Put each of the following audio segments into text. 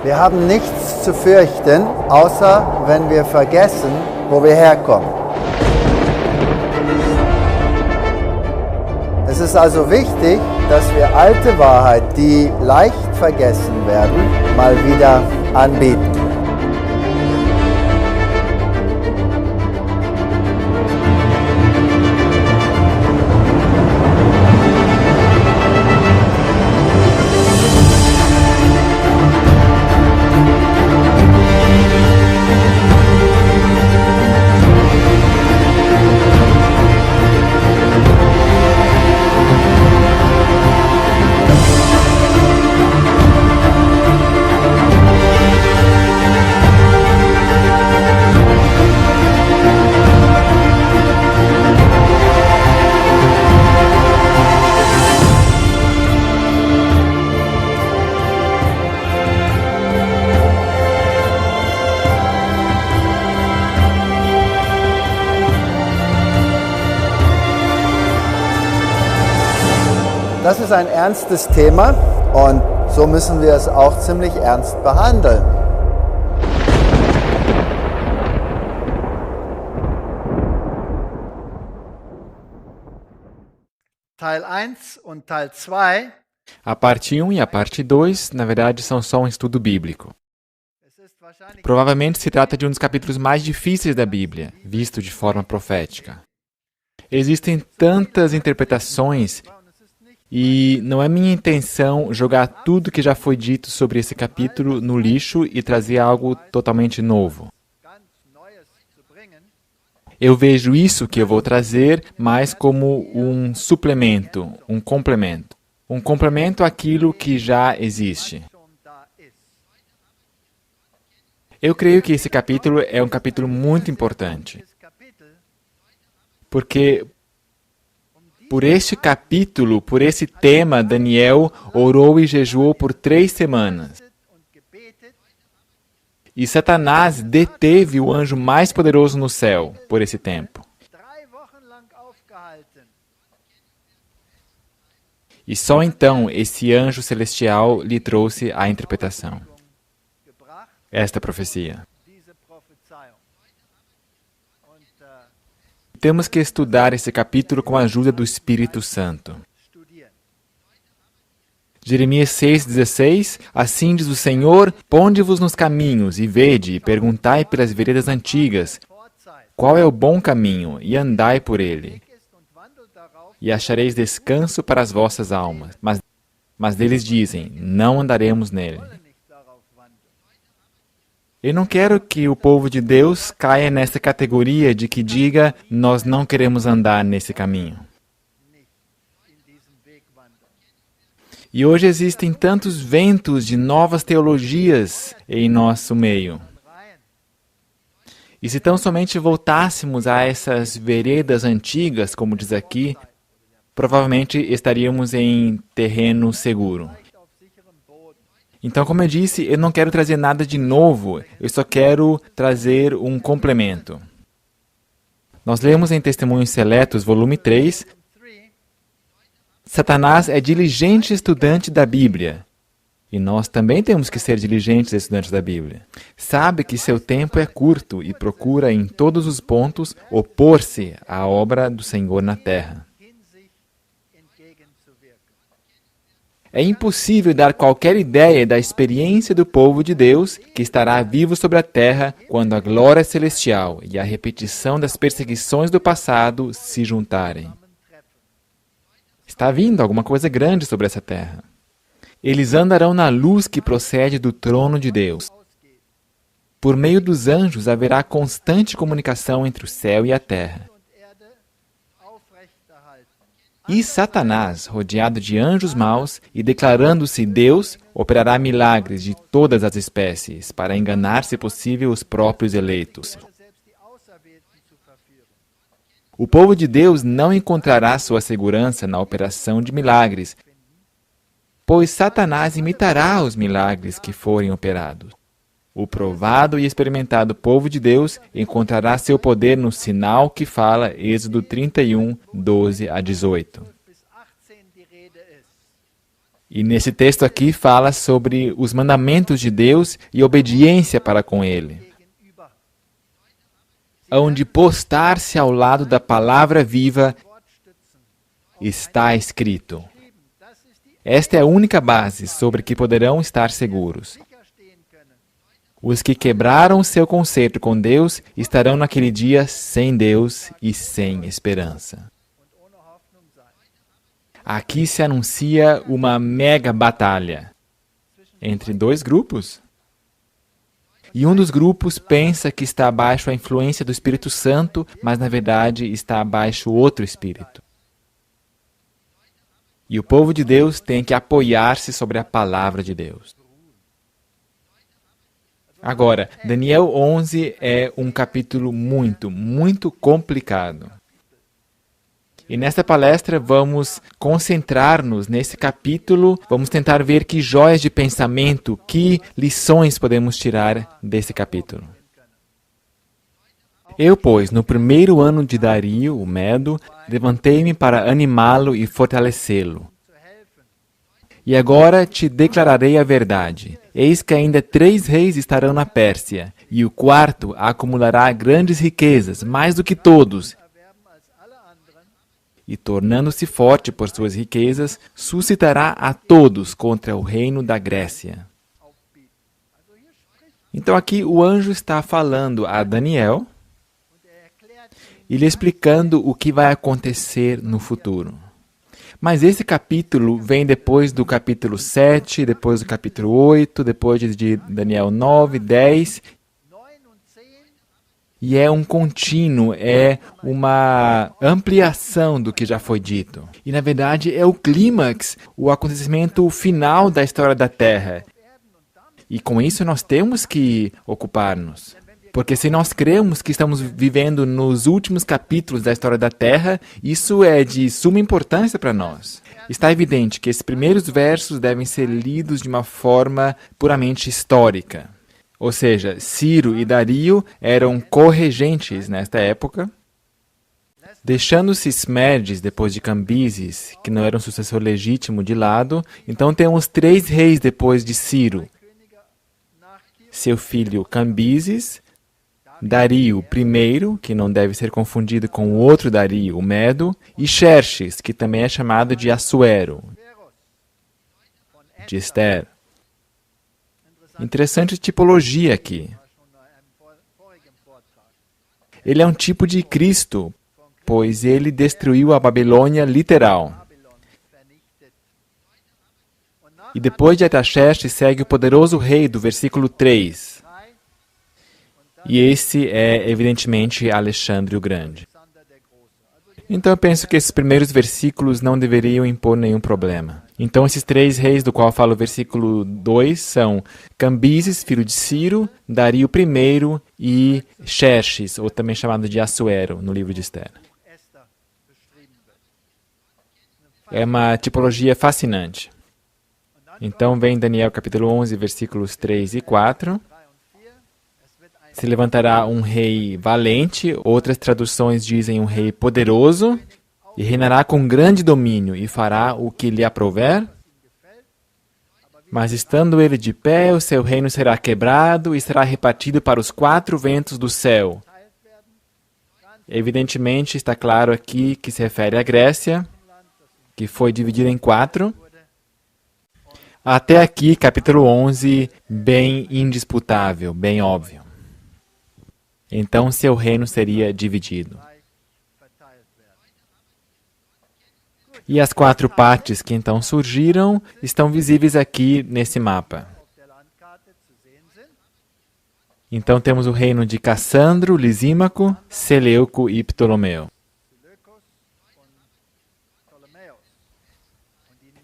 Wir haben nichts zu fürchten, außer wenn wir vergessen, wo wir herkommen. Es ist also wichtig, dass wir alte Wahrheit, die leicht vergessen werden, mal wieder anbieten. Das ist ein ernstes Thema und so müssen wir es auch ziemlich ernst behandeln. Teil 1 und Teil 2. A parte 1 e a parte 2, na verdade, são só um estudo bíblico. Provavelmente se trata de um dos capítulos mais difíceis da Bíblia, visto de forma profética. Existem tantas interpretações e não é minha intenção jogar tudo que já foi dito sobre esse capítulo no lixo e trazer algo totalmente novo. Eu vejo isso que eu vou trazer mais como um suplemento, um complemento. Um complemento àquilo que já existe. Eu creio que esse capítulo é um capítulo muito importante. Porque por este capítulo, por esse tema, Daniel orou e jejuou por 3 semanas. E Satanás deteve o anjo mais poderoso no céu por esse tempo. E só então esse anjo celestial lhe trouxe a interpretação. Esta profecia. Temos que estudar esse capítulo com a ajuda do Espírito Santo. Jeremias 6,16, assim diz o Senhor, ponde-vos nos caminhos, e vede, e perguntai pelas veredas antigas, qual é o bom caminho, e andai por ele. E achareis descanso para as vossas almas. Mas deles dizem, não andaremos nele. Eu não quero que o povo de Deus caia nessa categoria de que diga, nós não queremos andar nesse caminho. E hoje existem tantos ventos de novas teologias em nosso meio. E se tão somente voltássemos a essas veredas antigas, como diz aqui, provavelmente estaríamos em terreno seguro. Então, como eu disse, eu não quero trazer nada de novo, eu só quero trazer um complemento. Nós lemos em Testemunhos Seletos, volume 3, Satanás é diligente estudante da Bíblia. E nós também temos que ser diligentes estudantes da Bíblia. Sabe que seu tempo é curto e procura em todos os pontos opor-se à obra do Senhor na terra. É impossível dar qualquer ideia da experiência do povo de Deus que estará vivo sobre a terra quando a glória celestial e a repetição das perseguições do passado se juntarem. Está vindo alguma coisa grande sobre essa terra. Eles andarão na luz que procede do trono de Deus. Por meio dos anjos haverá constante comunicação entre o céu e a terra. E Satanás, rodeado de anjos maus e declarando-se Deus, operará milagres de todas as espécies para enganar, se possível, os próprios eleitos. O povo de Deus não encontrará sua segurança na operação de milagres, pois Satanás imitará os milagres que forem operados. O provado e experimentado povo de Deus encontrará seu poder no sinal que fala Êxodo 31, 12 a 18. E nesse texto aqui fala sobre os mandamentos de Deus e obediência para com Ele. Onde postar-se ao lado da palavra viva está escrito. Esta é a única base sobre que poderão estar seguros. Os que quebraram seu concerto com Deus estarão naquele dia sem Deus e sem esperança. Aqui se anuncia uma mega batalha entre dois grupos. E um dos grupos pensa que está abaixo a influência do Espírito Santo, mas na verdade está abaixo outro espírito. E o povo de Deus tem que apoiar-se sobre a palavra de Deus. Agora, Daniel 11 é um capítulo muito complicado. E nesta palestra vamos concentrar-nos nesse capítulo, vamos tentar ver que joias de pensamento, que lições podemos tirar desse capítulo. Eu, pois, no primeiro ano de Dario, o Medo, levantei-me para animá-lo e fortalecê-lo. E agora te declararei a verdade. Eis que ainda 3 reis estarão na Pérsia, e o quarto acumulará grandes riquezas, mais do que todos. E tornando-se forte por suas riquezas, suscitará a todos contra o reino da Grécia. Então aqui o anjo está falando a Daniel e lhe explicando o que vai acontecer no futuro. Mas esse capítulo vem depois do capítulo 7, depois do capítulo 8, depois de Daniel 9, 10. E é um contínuo, é uma ampliação do que já foi dito. E, na verdade, é o clímax, o acontecimento final da história da Terra. E com isso nós temos que ocupar-nos. Porque se nós cremos que estamos vivendo nos últimos capítulos da história da Terra, isso é de suma importância para nós. Está evidente que esses primeiros versos devem ser lidos de uma forma puramente histórica. Ou seja, Ciro e Dario eram corregentes nesta época, deixando-se Smerdes, depois de Cambises, que não era um sucessor legítimo, de lado. Então temos 3 reis depois de Ciro. Seu filho Cambises, Dario I, que não deve ser confundido com o outro Dario, o Medo, e Xerxes, que também é chamado de Assuero, de Esther. Interessante tipologia aqui. Ele é um tipo de Cristo, pois ele destruiu a Babilônia literal. E depois de Artaxerxes segue o poderoso rei do versículo 3. E esse é, evidentemente, Alexandre o Grande. Então eu penso que esses primeiros versículos não deveriam impor nenhum problema. Então esses 3 reis do qual fala o versículo 2 são Cambises, filho de Ciro, Dario I e Xerxes, ou também chamado de Assuero, no livro de Esther. É uma tipologia fascinante. Então vem Daniel capítulo 11, versículos 3 e 4. Se levantará um rei valente, outras traduções dizem um rei poderoso, e reinará com grande domínio, e fará o que lhe aprouver. Mas estando ele de pé, o seu reino será quebrado e será repartido para os 4 ventos do céu. Evidentemente, está claro aqui que se refere à Grécia, que foi dividida em 4. Até aqui, capítulo 11, bem indisputável, bem óbvio. Então, seu reino seria dividido. E as 4 partes que então surgiram estão visíveis aqui nesse mapa. Então temos o reino de Cassandro, Lisímaco, Seleuco e Ptolomeu.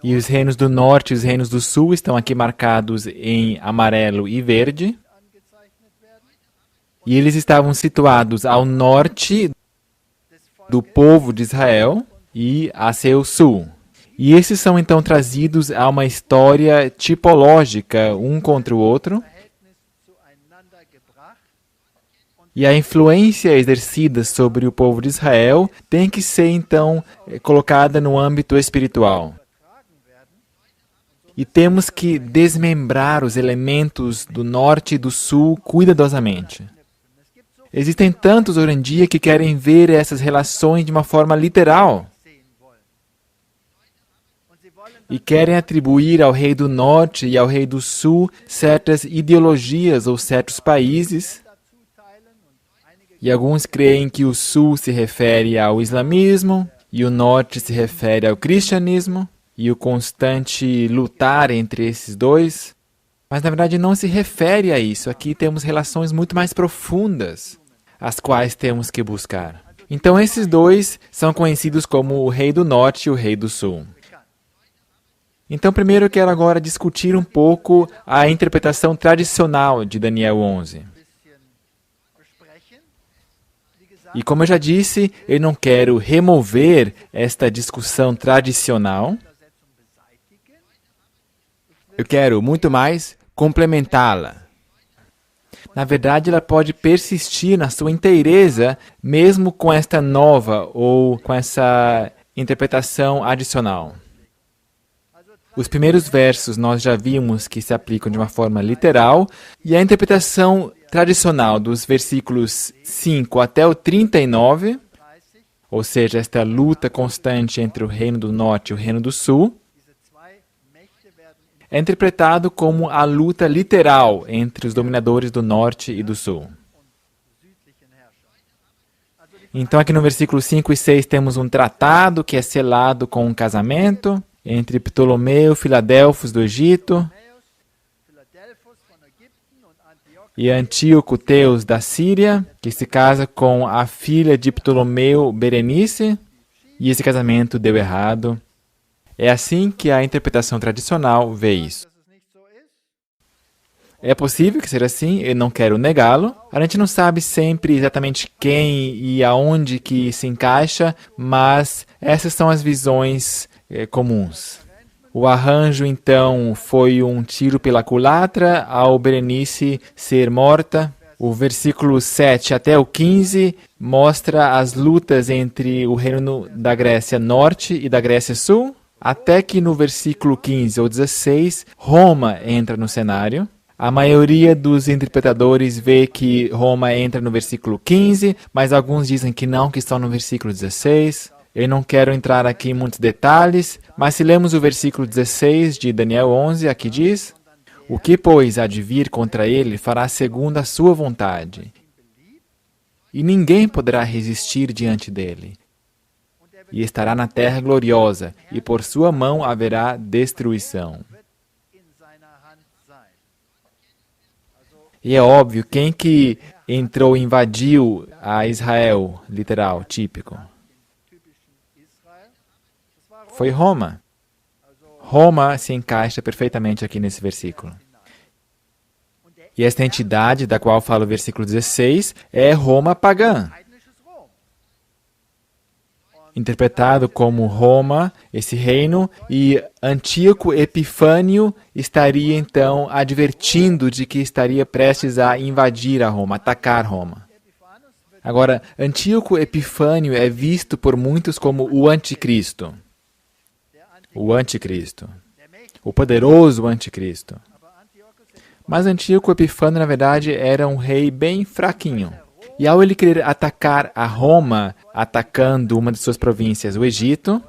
E os reinos do norte e os reinos do sul estão aqui marcados em amarelo e verde. E eles estavam situados ao norte do povo de Israel e a seu sul. E esses são então trazidos a uma história tipológica um contra o outro. E a influência exercida sobre o povo de Israel tem que ser então colocada no âmbito espiritual. e temos que desmembrar os elementos do norte e do sul cuidadosamente. Existem tantos hoje em dia que querem ver essas relações de uma forma literal e querem atribuir ao rei do norte e ao rei do sul certas ideologias ou certos países. E alguns creem que o sul se refere ao islamismo e o norte se refere ao cristianismo e o constante lutar entre esses dois. Mas na verdade não se refere a isso. Aqui temos relações muito mais profundas, as quais temos que buscar. Então esses dois são conhecidos como o rei do norte e o rei do sul. Então primeiro eu quero agora discutir um pouco a interpretação tradicional de Daniel 11. E como eu já disse, eu não quero remover esta discussão tradicional. Eu quero muito mais complementá-la. Na verdade, ela pode persistir na sua inteireza, mesmo com esta nova ou com essa interpretação adicional. Os primeiros versos nós já vimos que se aplicam de uma forma literal, e a interpretação tradicional dos versículos 5 até o 39, ou seja, esta luta constante entre o reino do norte e o reino do sul, é interpretado como a luta literal entre os dominadores do norte e do sul. Então, aqui no versículo 5 e 6 temos um tratado que é selado com um casamento entre Ptolomeu, Filadelfos do Egito, e Antíoco Teos da Síria, que se casa com a filha de Ptolomeu, Berenice, e esse casamento deu errado. É assim que a interpretação tradicional vê isso. É possível que seja assim, eu não quero negá-lo. A gente não sabe sempre exatamente quem e aonde que se encaixa, mas essas são as visões comuns. O arranjo, então, foi um tiro pela culatra ao Berenice ser morta. O versículo 7 até o 15 mostra as lutas entre o reino da Grécia Norte e da Grécia Sul, até que no versículo 15 ou 16, Roma entra no cenário. A maioria dos interpretadores vê que Roma entra no versículo 15, mas alguns dizem que não, que estão no versículo 16. Eu não quero entrar aqui em muitos detalhes, mas se lemos o versículo 16 de Daniel 11, aqui diz: o que, pois, há de vir contra ele fará segundo a sua vontade, e ninguém poderá resistir diante dele. E estará na terra gloriosa, e por sua mão haverá destruição. E é óbvio, quem que entrou e invadiu a Israel, literal, típico? Foi Roma. Roma se encaixa perfeitamente aqui nesse versículo. E esta entidade da qual fala o versículo 16 é Roma pagã. Interpretado como Roma, esse reino, e Antíoco Epifânio estaria então advertindo de que estaria prestes a invadir a Roma, atacar Roma. Agora, Antíoco Epifânio é visto por muitos como o anticristo. O anticristo. O poderoso anticristo. Mas Antíoco Epifânio, na verdade, era um rei bem fraquinho. E ao ele querer atacar a Roma, atacando uma de suas províncias, o Egito,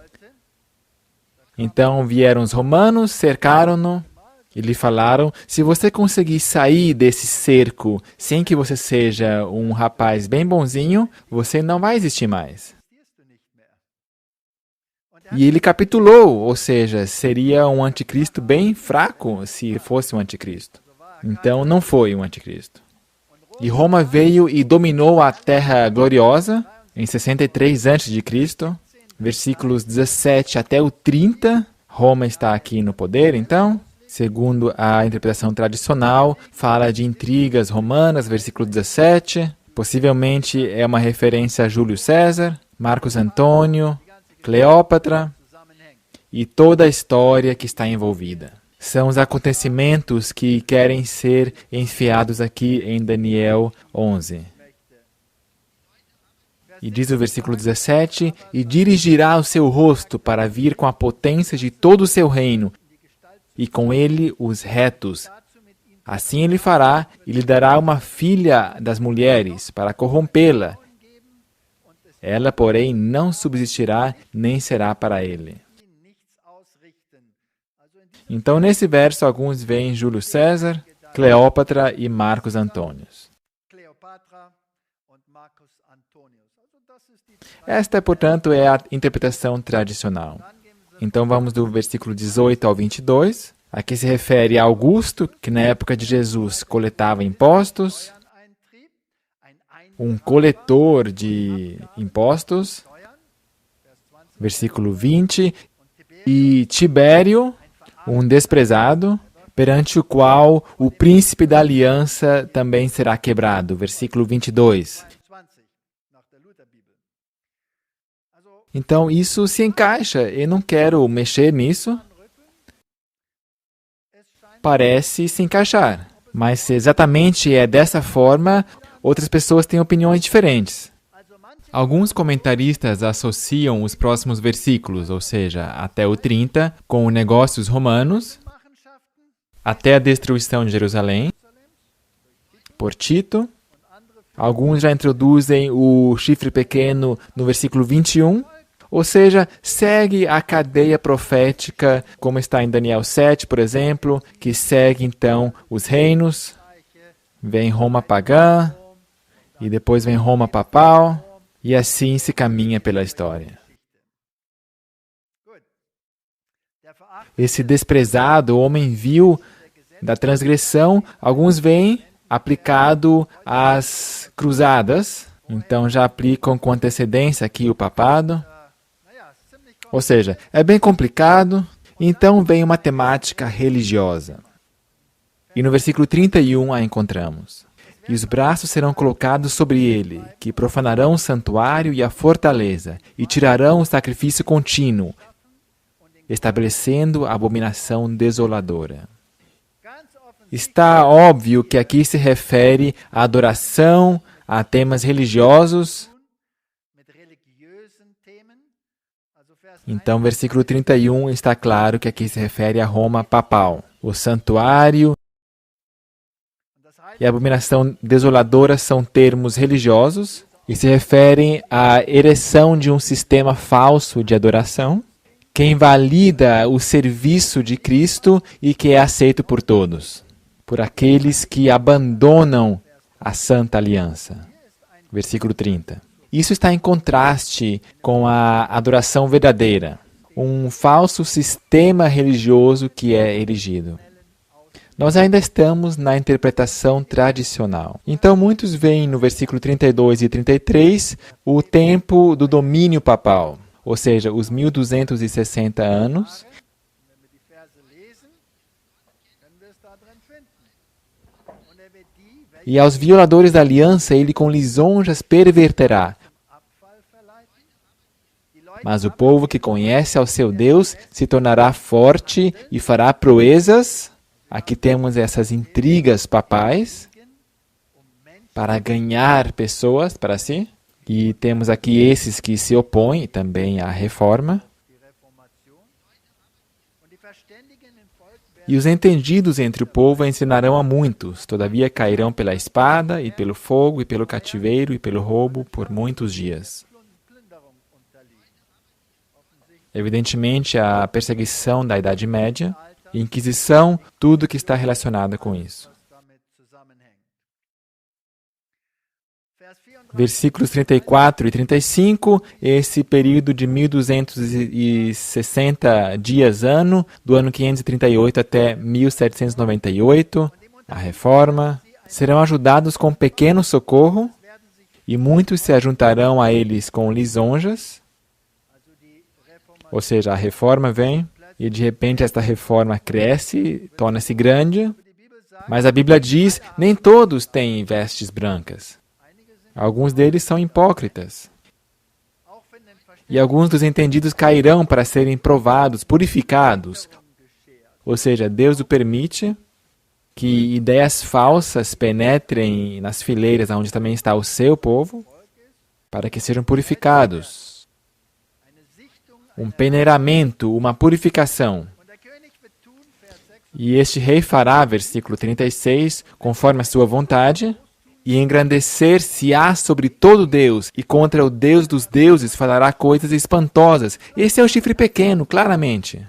então vieram os romanos, cercaram-no e lhe falaram: se você conseguir sair desse cerco sem que você seja um rapaz bem bonzinho, você não vai existir mais. E ele capitulou, ou seja, seria um anticristo bem fraco se fosse um anticristo. Então não foi um anticristo. E Roma veio e dominou a Terra Gloriosa em 63 a.C., versículos 17 até o 30. Roma está aqui no poder, então. Segundo a interpretação tradicional, fala de intrigas romanas, versículo 17. Possivelmente é uma referência a Júlio César, Marcos Antônio, Cleópatra e toda a história que está envolvida. São os acontecimentos que querem ser enfiados aqui em Daniel 11. E diz o versículo 17: e dirigirá o seu rosto para vir com a potência de todo o seu reino, e com ele os retos. Assim ele fará e lhe dará uma filha das mulheres para corrompê-la. Ela, porém, não subsistirá nem será para ele. Então, nesse verso, alguns veem Júlio César, Cleópatra e Marcos Antônios. Esta, portanto, é a interpretação tradicional. Então, vamos do versículo 18 ao 22. Aqui se refere a Augusto, que na época de Jesus coletava impostos, um coletor de impostos, versículo 20, e Tibério, um desprezado, perante o qual o príncipe da aliança também será quebrado, versículo 22. Então, isso se encaixa. Eu não quero mexer nisso. Parece se encaixar. Mas se exatamente é dessa forma, outras pessoas têm opiniões diferentes. Alguns comentaristas associam os próximos versículos, ou seja, até o 30, com negócios romanos, até a destruição de Jerusalém, por Tito. Alguns já introduzem o chifre pequeno no versículo 21, ou seja, segue a cadeia profética, como está em Daniel 7, por exemplo, que segue então os reinos, vem Roma pagã, e depois vem Roma papal, e assim se caminha pela história. Esse desprezado homem vil da transgressão, alguns veem aplicado às cruzadas, então já aplicam com antecedência aqui o papado. Ou seja, é bem complicado, então vem uma temática religiosa. E no versículo 31 a encontramos. E os braços serão colocados sobre ele, que profanarão o santuário e a fortaleza, e tirarão o sacrifício contínuo, estabelecendo a abominação desoladora. Está óbvio que aqui se refere à adoração, a temas religiosos. Então, versículo 31 está claro que aqui se refere a Roma papal. O santuário e a abominação desoladora são termos religiosos e se referem à ereção de um sistema falso de adoração que invalida o serviço de Cristo e que é aceito por todos, por aqueles que abandonam a Santa Aliança. Versículo 30. Isso está em contraste com a adoração verdadeira, um falso sistema religioso que é erigido. Nós ainda estamos na interpretação tradicional. Então, muitos veem no versículo 32 e 33 o tempo do domínio papal, ou seja, os 1260 anos. E aos violadores da aliança ele com lisonjas perverterá. Mas o povo que conhece ao seu Deus se tornará forte e fará proezas. Aqui temos essas intrigas papais para ganhar pessoas para si. E temos aqui esses que se opõem também à reforma. E os entendidos entre o povo ensinarão a muitos, todavia cairão pela espada, e pelo fogo, e pelo cativeiro, e pelo roubo, por muitos dias. Evidentemente, a perseguição da Idade Média, Inquisição, tudo que está relacionado com isso. Versículos 34 e 35, esse período de 1260 dias ano, do ano 538 até 1798, a reforma, serão ajudados com pequeno socorro, e muitos se ajuntarão a eles com lisonjas, ou seja, a reforma vem, e de repente esta reforma cresce, torna-se grande, mas a Bíblia diz, nem todos têm vestes brancas. Alguns deles são hipócritas. E alguns dos entendidos cairão para serem provados, purificados. Ou seja, Deus o permite que ideias falsas penetrem nas fileiras onde também está o seu povo, para que sejam purificados. Um peneiramento, uma purificação. E este rei fará, versículo 36, conforme a sua vontade, e engrandecer-se-á sobre todo Deus, e contra o Deus dos deuses falará coisas espantosas. Esse é o chifre pequeno, claramente.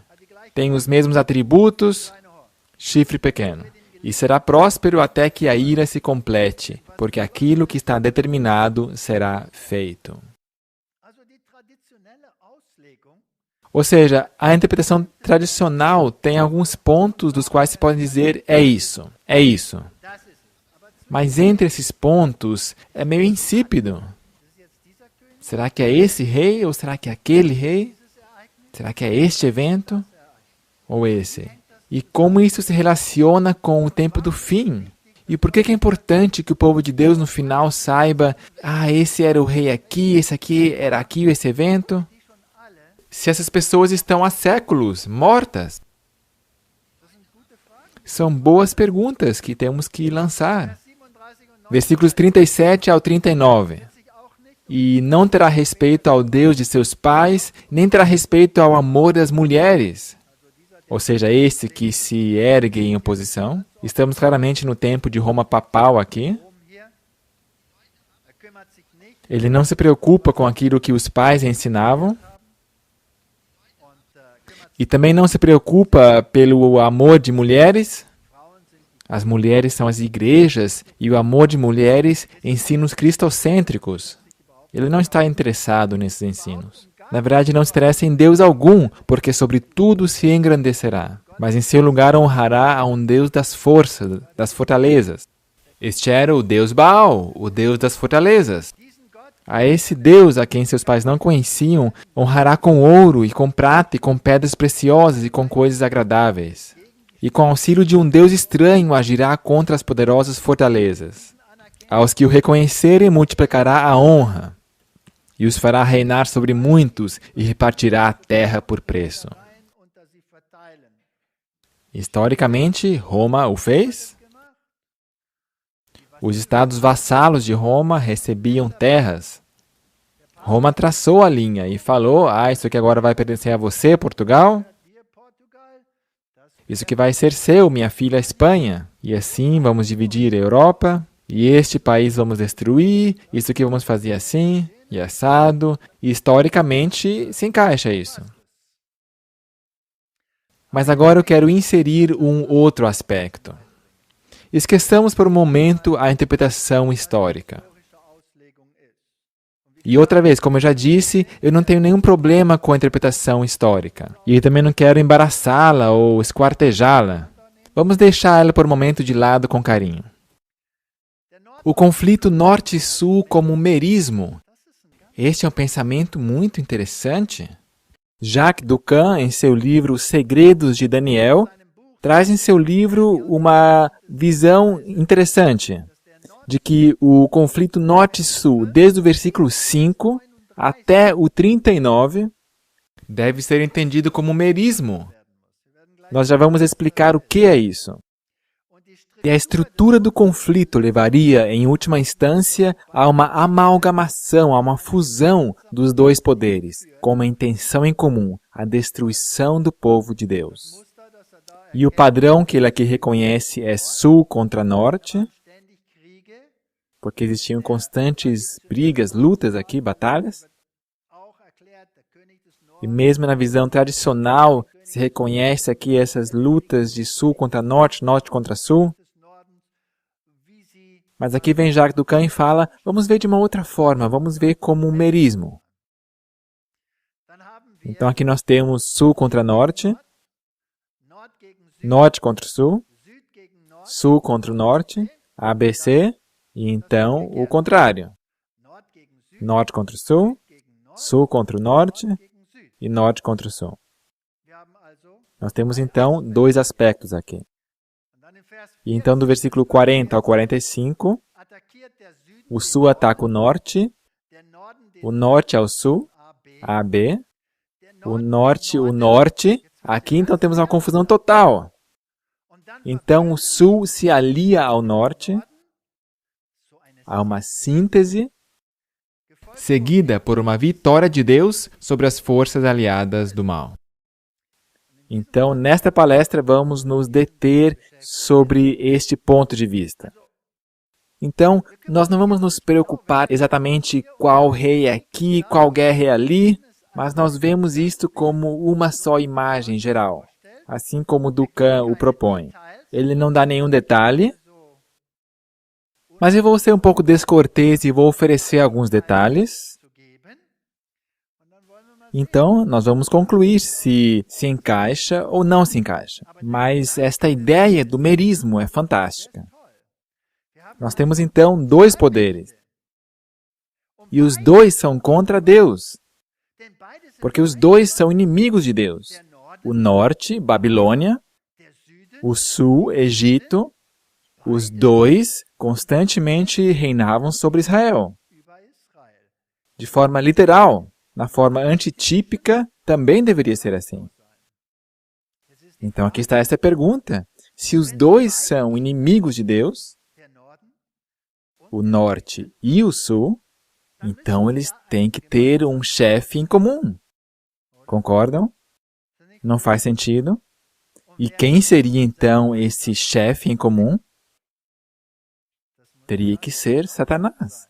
Tem os mesmos atributos, chifre pequeno. E será próspero até que a ira se complete, porque aquilo que está determinado será feito. Ou seja, a interpretação tradicional tem alguns pontos dos quais se pode dizer é isso, é isso. Mas entre esses pontos é meio insípido. Será que é esse rei ou será que é aquele rei? Será que é este evento ou esse? E como isso se relaciona com o tempo do fim? E por que é importante que o povo de Deus no final saiba, esse era o rei aqui, esse aqui era aqui esse evento? Se essas pessoas estão há séculos mortas? São boas perguntas que temos que lançar. Versículos 37 ao 39. E não terá respeito ao Deus de seus pais, nem terá respeito ao amor das mulheres. Ou seja, esse que se ergue em oposição. Estamos claramente no tempo de Roma papal aqui. Ele não se preocupa com aquilo que os pais ensinavam. E também não se preocupa pelo amor de mulheres. As mulheres são as igrejas e o amor de mulheres ensinos cristocêntricos. Ele não está interessado nesses ensinos. Na verdade, não se interessa em Deus algum, porque sobre tudo se engrandecerá. Mas em seu lugar honrará a um Deus das forças, das fortalezas. Este era o Deus Baal, o Deus das fortalezas. A esse Deus, a quem seus pais não conheciam, honrará com ouro e com prata e com pedras preciosas e com coisas agradáveis. E com auxílio de um Deus estranho agirá contra as poderosas fortalezas. Aos que o reconhecerem multiplicará a honra, e os fará reinar sobre muitos e repartirá a terra por preço. Historicamente, Roma o fez. Os estados vassalos de Roma recebiam terras. Roma traçou a linha e falou, isso aqui agora vai pertencer a você, Portugal. Isso que vai ser seu, minha filha, Espanha. E assim vamos dividir a Europa. E este país vamos destruir. Isso que vamos fazer assim e assado. E historicamente se encaixa isso. Mas agora eu quero inserir um outro aspecto. Esqueçamos por um momento a interpretação histórica. E outra vez, como eu já disse, eu não tenho nenhum problema com a interpretação histórica. E eu também não quero embaraçá-la ou esquartejá-la. Vamos deixar ela por um momento de lado com carinho. O conflito norte e sul como merismo. Este é um pensamento muito interessante. Jacques Ducan, em seu livro Os Segredos de Daniel, traz em seu livro uma visão interessante de que o conflito norte-sul, desde o versículo 5 até o 39, deve ser entendido como merismo. Nós já vamos explicar o que é isso. E a estrutura do conflito levaria, em última instância, a uma amalgamação, a uma fusão dos dois poderes, com uma intenção em comum, a destruição do povo de Deus. E o padrão que ele aqui reconhece é sul contra norte, porque existiam constantes brigas, lutas aqui, batalhas. E mesmo na visão tradicional, se reconhece aqui essas lutas de sul contra norte, norte contra sul. Mas aqui vem Jacques Ducan e fala, vamos ver de uma outra forma, vamos ver como um merismo. Então aqui nós temos sul contra norte, norte contra sul, sul contra o norte, ABC, e então o contrário. Norte contra o sul, sul contra o norte e norte contra o sul. Nós temos então dois aspectos aqui. E então do versículo 40 ao 45, o sul ataca o norte ao sul, AB, o norte, aqui então temos uma confusão total. Então o sul se alia ao norte, há uma síntese, seguida por uma vitória de Deus sobre as forças aliadas do mal. Então, nesta palestra, vamos nos deter sobre este ponto de vista. Então, nós não vamos nos preocupar exatamente qual rei é aqui, qual guerra é ali, mas nós vemos isto como uma só imagem geral, assim como Dukan o propõe. Ele não dá nenhum detalhe, mas eu vou ser um pouco descortês e vou oferecer alguns detalhes. Então, nós vamos concluir se encaixa ou não se encaixa. Mas esta ideia do merismo é fantástica. Nós temos, então, dois poderes. E os dois são contra Deus. Porque os dois são inimigos de Deus. O norte, Babilônia. O sul, Egito. Os dois constantemente reinavam sobre Israel. De forma literal. Na forma antitípica, também deveria ser assim. Então, aqui está essa pergunta. Se os dois são inimigos de Deus, o norte e o sul, então eles têm que ter um chefe em comum. Concordam? Não faz sentido? E quem seria, então, esse chefe em comum? Teria que ser Satanás.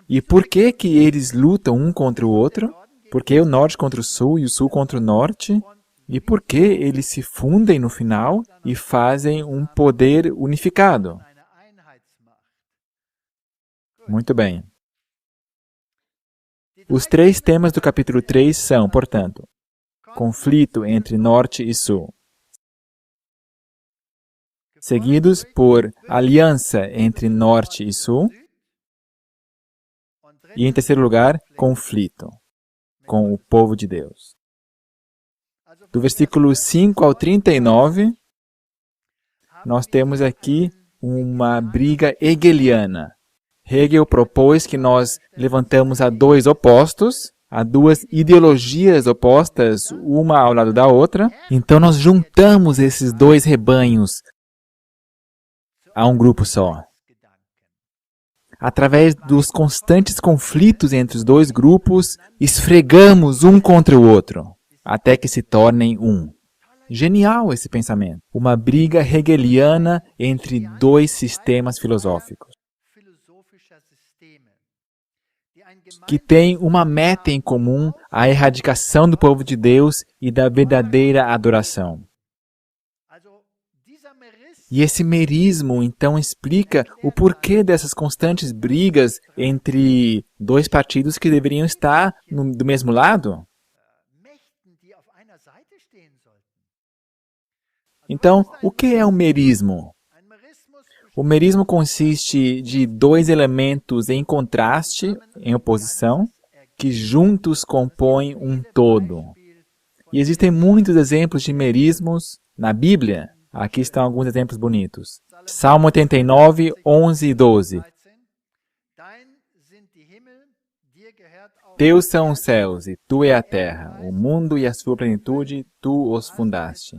E por que que eles lutam um contra o outro? Por que o norte contra o sul e o sul contra o norte? E por que eles se fundem no final e fazem um poder unificado? Muito bem. Os três temas do capítulo 3 são, portanto, conflito entre norte e sul, seguidos por aliança entre norte e sul, e, em terceiro lugar, conflito com o povo de Deus. Do versículo 5 ao 39, nós temos aqui uma briga hegeliana. Hegel propôs que nós levantamos a dois opostos, a duas ideologias opostas, uma ao lado da outra. Então, nós juntamos esses dois rebanhos a um grupo só. Através dos constantes conflitos entre os dois grupos, esfregamos um contra o outro, até que se tornem um. Genial esse pensamento. Uma briga hegeliana entre dois sistemas filosóficos, que tem uma meta em comum, a erradicação do povo de Deus e da verdadeira adoração. E esse merismo, então, explica o porquê dessas constantes brigas entre dois partidos que deveriam estar do mesmo lado. Então, o que é o merismo? O merismo consiste de dois elementos em contraste, em oposição, que juntos compõem um todo. E existem muitos exemplos de merismos na Bíblia. Aqui estão alguns exemplos bonitos. Salmo 89, 11 e 12. Teus são os céus, e tu é a terra, o mundo e a sua plenitude, tu os fundaste.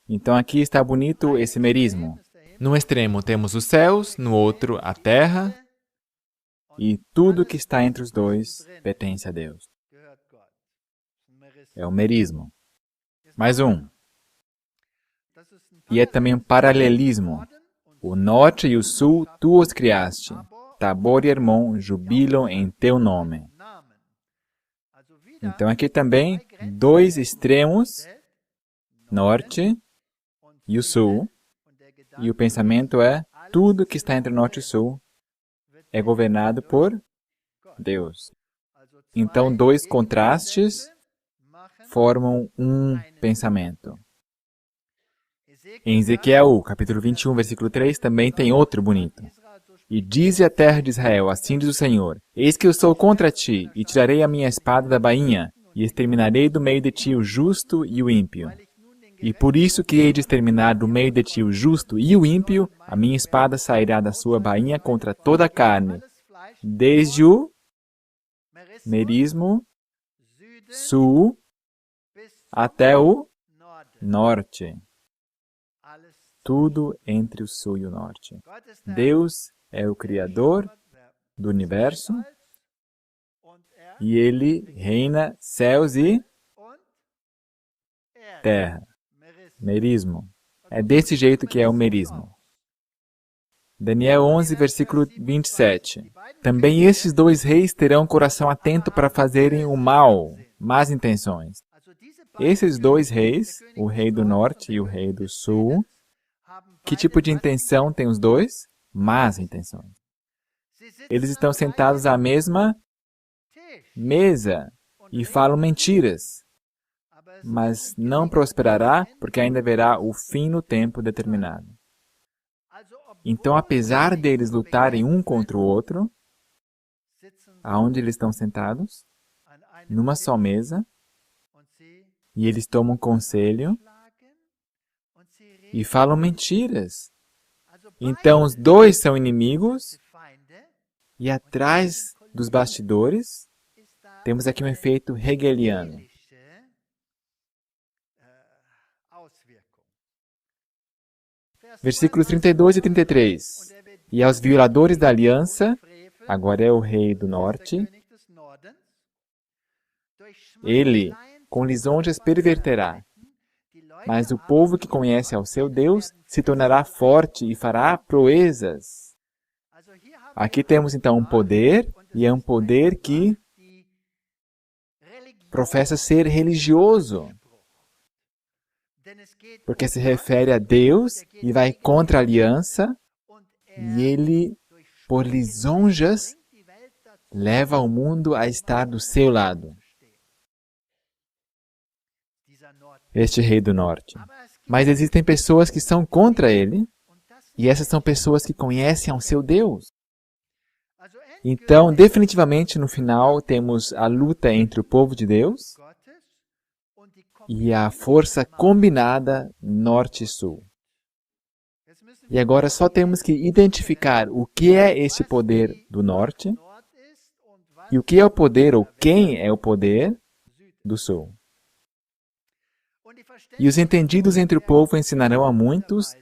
Então aqui está bonito esse merismo. No extremo temos os céus, no outro a terra, e tudo que está entre os dois pertence a Deus. É o merismo. Mais um. E é também um paralelismo. O norte e o sul, tu os criaste. Tabor e Hermon jubilam em teu nome. Então aqui também, dois extremos, norte e o sul. E o pensamento é, tudo que está entre o norte e o sul é governado por Deus. Então, dois contrastes formam um pensamento. Em Ezequiel, capítulo 21, versículo 3, também tem outro bonito. E dize a terra de Israel, assim diz o Senhor, eis que eu sou contra ti, e tirarei a minha espada da bainha, e exterminarei do meio de ti o justo e o ímpio. E por isso que hei de exterminar do meio de ti o justo e o ímpio, a minha espada sairá da sua bainha contra toda a carne, desde o merismo, sul, até o norte. Tudo entre o sul e o norte. Deus é o Criador do universo E ele reina céus e terra. Merismo. É desse jeito que é o merismo. Daniel 11, versículo 27. Também estes dois reis terão coração atento para fazerem o mal, más intenções. Esses dois reis, o rei do norte e o rei do sul, que tipo de intenção tem os dois? Más intenções. Eles estão sentados à mesma mesa e falam mentiras, mas não prosperará porque ainda haverá o fim no tempo determinado. Então, apesar deles lutarem um contra o outro, aonde eles estão sentados? Numa só mesa, e eles tomam conselho e falam mentiras. Então, os dois são inimigos, e atrás dos bastidores, temos aqui um efeito hegeliano. Versículos 32 e 33. E aos violadores da aliança, agora é o rei do norte, ele com lisonjas perverterá. Mas o povo que conhece ao seu Deus se tornará forte e fará proezas. Aqui temos então um poder, e é um poder que professa ser religioso, porque se refere a Deus e vai contra a aliança, e ele, por lisonjas, leva o mundo a estar do seu lado. Este rei do norte. Mas existem pessoas que são contra ele, e essas são pessoas que conhecem ao seu Deus. Então, definitivamente, no final, temos a luta entre o povo de Deus e a força combinada norte e sul. E agora só temos que identificar o que é esse poder do norte e o que é o poder, ou quem é o poder, do sul. E os entendidos entre o povo ensinarão a muitos,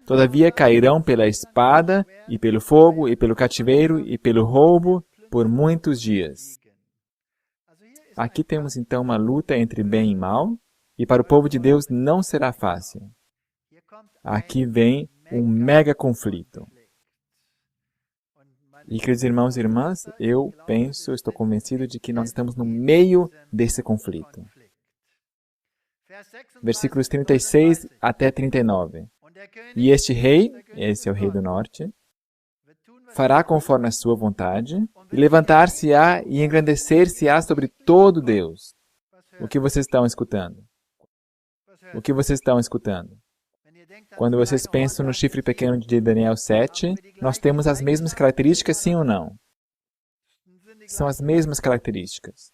todavia cairão pela espada, e pelo fogo, e pelo cativeiro, e pelo roubo, por muitos dias. Aqui temos então uma luta entre bem e mal, e para o povo de Deus não será fácil. Aqui vem um mega conflito. E, queridos irmãos e irmãs, eu estou convencido de que nós estamos no meio desse conflito. Versículos 36 até 39. E este rei, esse é o rei do norte, fará conforme a sua vontade, e levantar-se-á e engrandecer-se-á sobre todo Deus. O que vocês estão escutando? O que vocês estão escutando? Quando vocês pensam no chifre pequeno de Daniel 7, nós temos as mesmas características, sim ou não? São as mesmas características.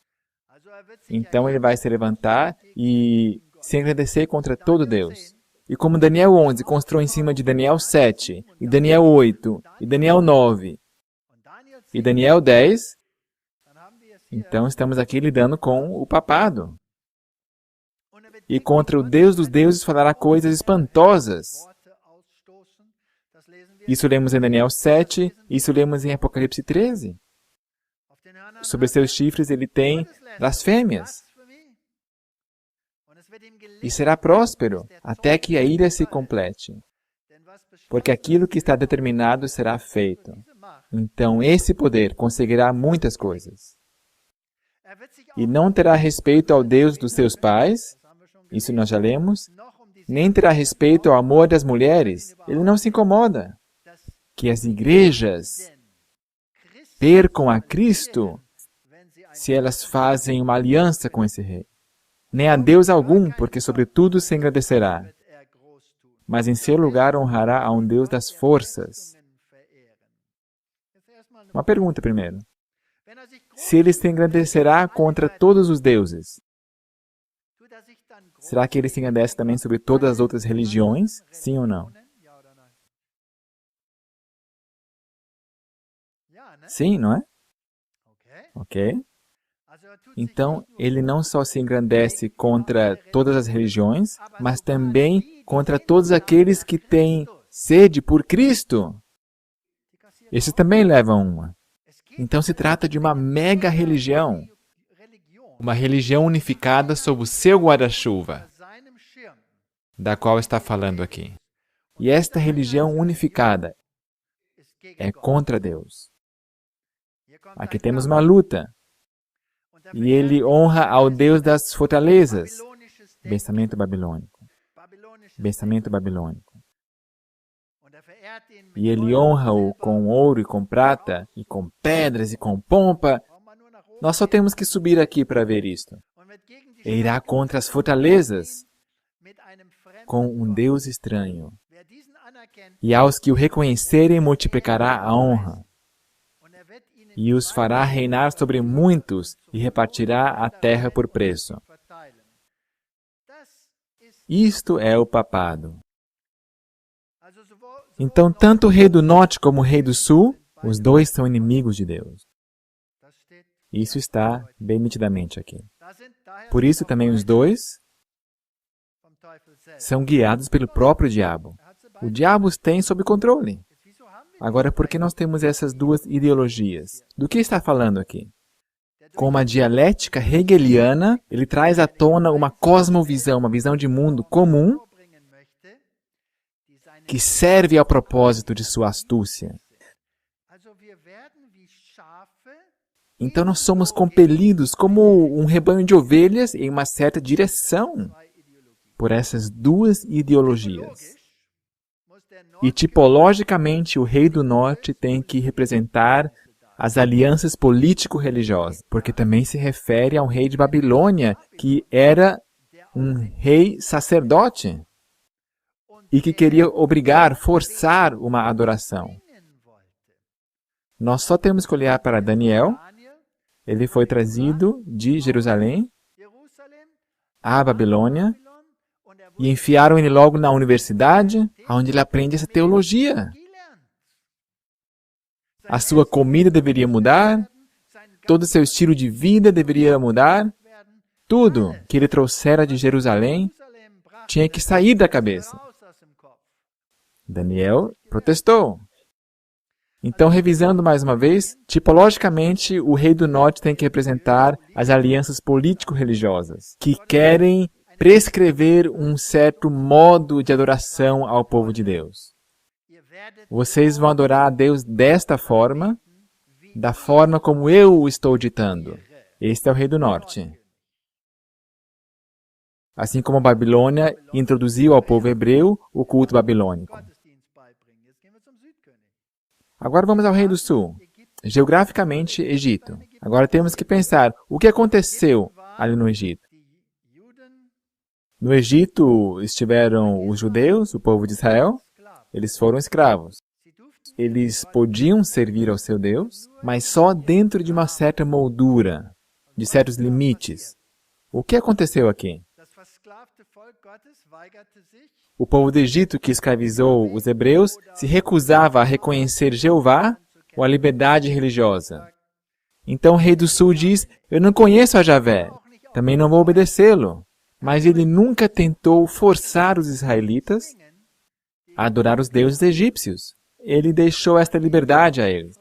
Então ele vai se levantar e se engrandecer contra todo Deus. E como Daniel 11 constrói em cima de Daniel 7, e Daniel 8, e Daniel 9, e Daniel 10, então estamos aqui lidando com o papado. E contra o Deus dos deuses falará coisas espantosas. Isso lemos em Daniel 7, isso lemos em Apocalipse 13. Sobre seus chifres ele tem blasfêmias. E será próspero, até que a ira se complete. Porque aquilo que está determinado será feito. Então esse poder conseguirá muitas coisas. E não terá respeito ao Deus dos seus pais, isso nós já lemos, nem terá respeito ao amor das mulheres, ele não se incomoda. Que as igrejas percam a Cristo se elas fazem uma aliança com esse rei. Nem a Deus algum, porque sobre tudo se engrandecerá. Mas em seu lugar honrará a um Deus das forças. Uma pergunta primeiro. Se ele se engrandecerá contra todos os deuses, será que ele se engrandece também sobre todas as outras religiões? Sim ou não? Sim, não é? Ok. Então, ele não só se engrandece contra todas as religiões, mas também contra todos aqueles que têm sede por Cristo. Esses também levam uma. Então se trata de uma mega religião, uma religião unificada sob o seu guarda-chuva, da qual está falando aqui. E esta religião unificada é contra Deus. Aqui temos uma luta. E ele honra ao Deus das fortalezas. Pensamento babilônico. Pensamento babilônico. E ele honra-o com ouro e com prata, e com pedras e com pompa. Nós só temos que subir aqui para ver isto. E irá contra as fortalezas, com um Deus estranho. E aos que o reconhecerem multiplicará a honra. E os fará reinar sobre muitos, e repartirá a terra por preço. Isto é o papado. Então, tanto o rei do norte como o rei do sul, os dois são inimigos de Deus. Isso está bem nitidamente aqui. Por isso também os dois são guiados pelo próprio diabo. O diabo os tem sob controle. Agora, por que nós temos essas duas ideologias? Do que está falando aqui? Com uma dialética hegeliana, ele traz à tona uma cosmovisão, uma visão de mundo comum que serve ao propósito de sua astúcia. Então nós somos compelidos como um rebanho de ovelhas em uma certa direção por essas duas ideologias. E tipologicamente o rei do norte tem que representar as alianças político-religiosas, porque também se refere a um rei de Babilônia que era um rei sacerdote e que queria obrigar, forçar uma adoração. Nós só temos que olhar para Daniel. Ele foi trazido de Jerusalém à Babilônia e enfiaram ele logo na universidade, onde ele aprende essa teologia. A sua comida deveria mudar, todo o seu estilo de vida deveria mudar, tudo que ele trouxera de Jerusalém tinha que sair da cabeça. Daniel protestou. Então, revisando mais uma vez, tipologicamente, o rei do norte tem que representar as alianças político-religiosas, que querem prescrever um certo modo de adoração ao povo de Deus. Vocês vão adorar a Deus desta forma, da forma como eu o estou ditando. Este é o rei do norte. Assim como a Babilônia introduziu ao povo hebreu o culto babilônico. Agora vamos ao rei do sul. Geograficamente, Egito. Agora temos que pensar, o que aconteceu ali no Egito? No Egito estiveram os judeus, o povo de Israel. Eles foram escravos. Eles podiam servir ao seu Deus, mas só dentro de uma certa moldura, de certos limites. O que aconteceu aqui? O povo do Egito que escravizou os hebreus se recusava a reconhecer Jeová ou a liberdade religiosa. Então o rei do sul diz, eu não conheço a Javé, também não vou obedecê-lo. Mas ele nunca tentou forçar os israelitas a adorar os deuses egípcios. Ele deixou esta liberdade a eles.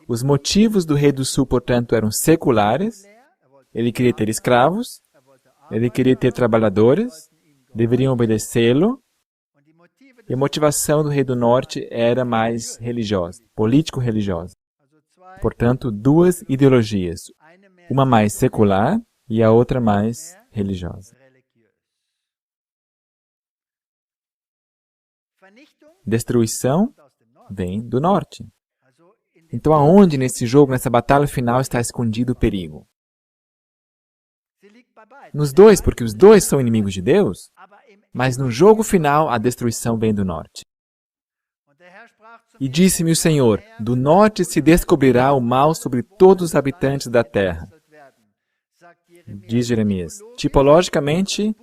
Os motivos do rei do sul, portanto, eram seculares. Ele queria ter escravos, ele queria ter trabalhadores, deveriam obedecê-lo. E a motivação do rei do norte era mais religiosa, político-religiosa. Portanto, duas ideologias. Uma mais secular e a outra mais religiosa. Destruição vem do norte. Então, aonde nesse jogo, nessa batalha final, está escondido o perigo? Nos dois, porque os dois são inimigos de Deus, mas no jogo final, a destruição vem do norte. E disse-me o Senhor, do norte se descobrirá o mal sobre todos os habitantes da terra. Diz Jeremias. Tipologicamente,